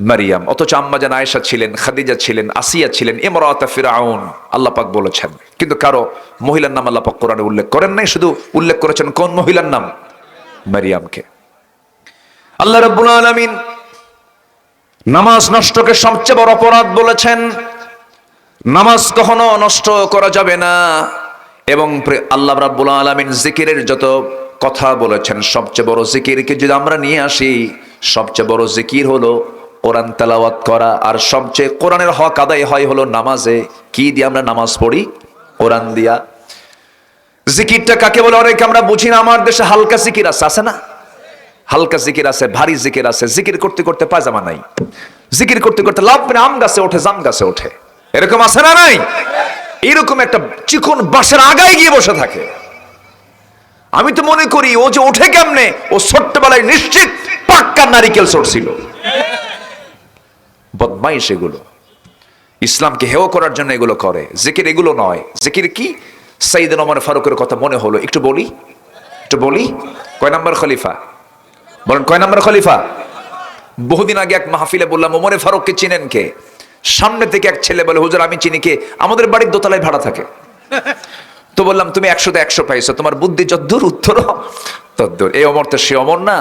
মারিয়াম। অথচ আম্মা জান আয়েশা ছিলেন, খাদিজা ছিলেন, আসিয়া ছিলেন, ইমরাত ফিরআউন, আল্লাহ পাক বলেছেন। কিন্তু কারো মহিলার নাম আল্লাহ পাক কোরআনে উল্লেখ করেন নাই, শুধু উল্লেখ করেছেন কোন মহিলার নাম? মারিয়ামকে। আল্লাহ রাব্বুল আলামিন নামাজ নষ্টকে সবচেয়ে বড় অপরাধ বলেছেন। নামাজ কখনো নষ্ট করা যাবে না। এবং আল্লাহ রাব্বুল আলামিন জিকিরের যত কথা বলেছেন, সবচেয়ে বড় জিকিরকে যদি আমরা নিয়ে আসি, সবচেয়ে বড় জিকির হলো কোরআন তেলাওয়াত করা। আর সবচেয়ে কোরআনের হক আদায় হয় হলো নামাজে। কি দিয়ে আমরা নামাজ পড়ি? কোরআন দিয়া। জিকিরটা কাকে বলে অনেকে আমরা বুঝি না। আমার দেশে হালকা জিকির আছে না? হালকা জিকির আছে, ভারী জিকির আছে। জিকির করতে করতে পায়জামা নাই, জিকির করতে করতে লাভ পেনে আম গাছে ওঠে, জাম গাছে ওঠে, এরকম আছে না নাই? এরকম একটা চিকন বাঁশের আগায় গিয়ে বসে থাকে। আমি তো মনে করি ও যে ওঠে কেমনে, ও ছোট্টবেলায় নিশ্চিত পাক্কা নারিকেল চড়ছিল। বদমাইশ এগুলো, ইসলামকে হেয় করার জন্য এগুলো করে। জিকির এগুলো নয়। জিকির কি? সাইয়েদনা ওমর ফারুকের কথা মনে হলো, একটু বলি। কয় নাম্বার খলিফা? বলেন কয় নাম্বার খলিফা? বহুদিন আগে এক মাহফিলে বললাম, ওমরে ফারুককে চিনেন কে? সামনে থেকে এক ছেলে বলে, হুজুর আমি চিনি। কে? আমাদের বাড়ির দোতলায় ভাড়া থাকে। তো বললাম, তুমি 100-তে 100 পাইছো, তোমার বুদ্ধি যদ্দূর উত্তর তদ্দূর। এই ওমর তো সে ওমর না।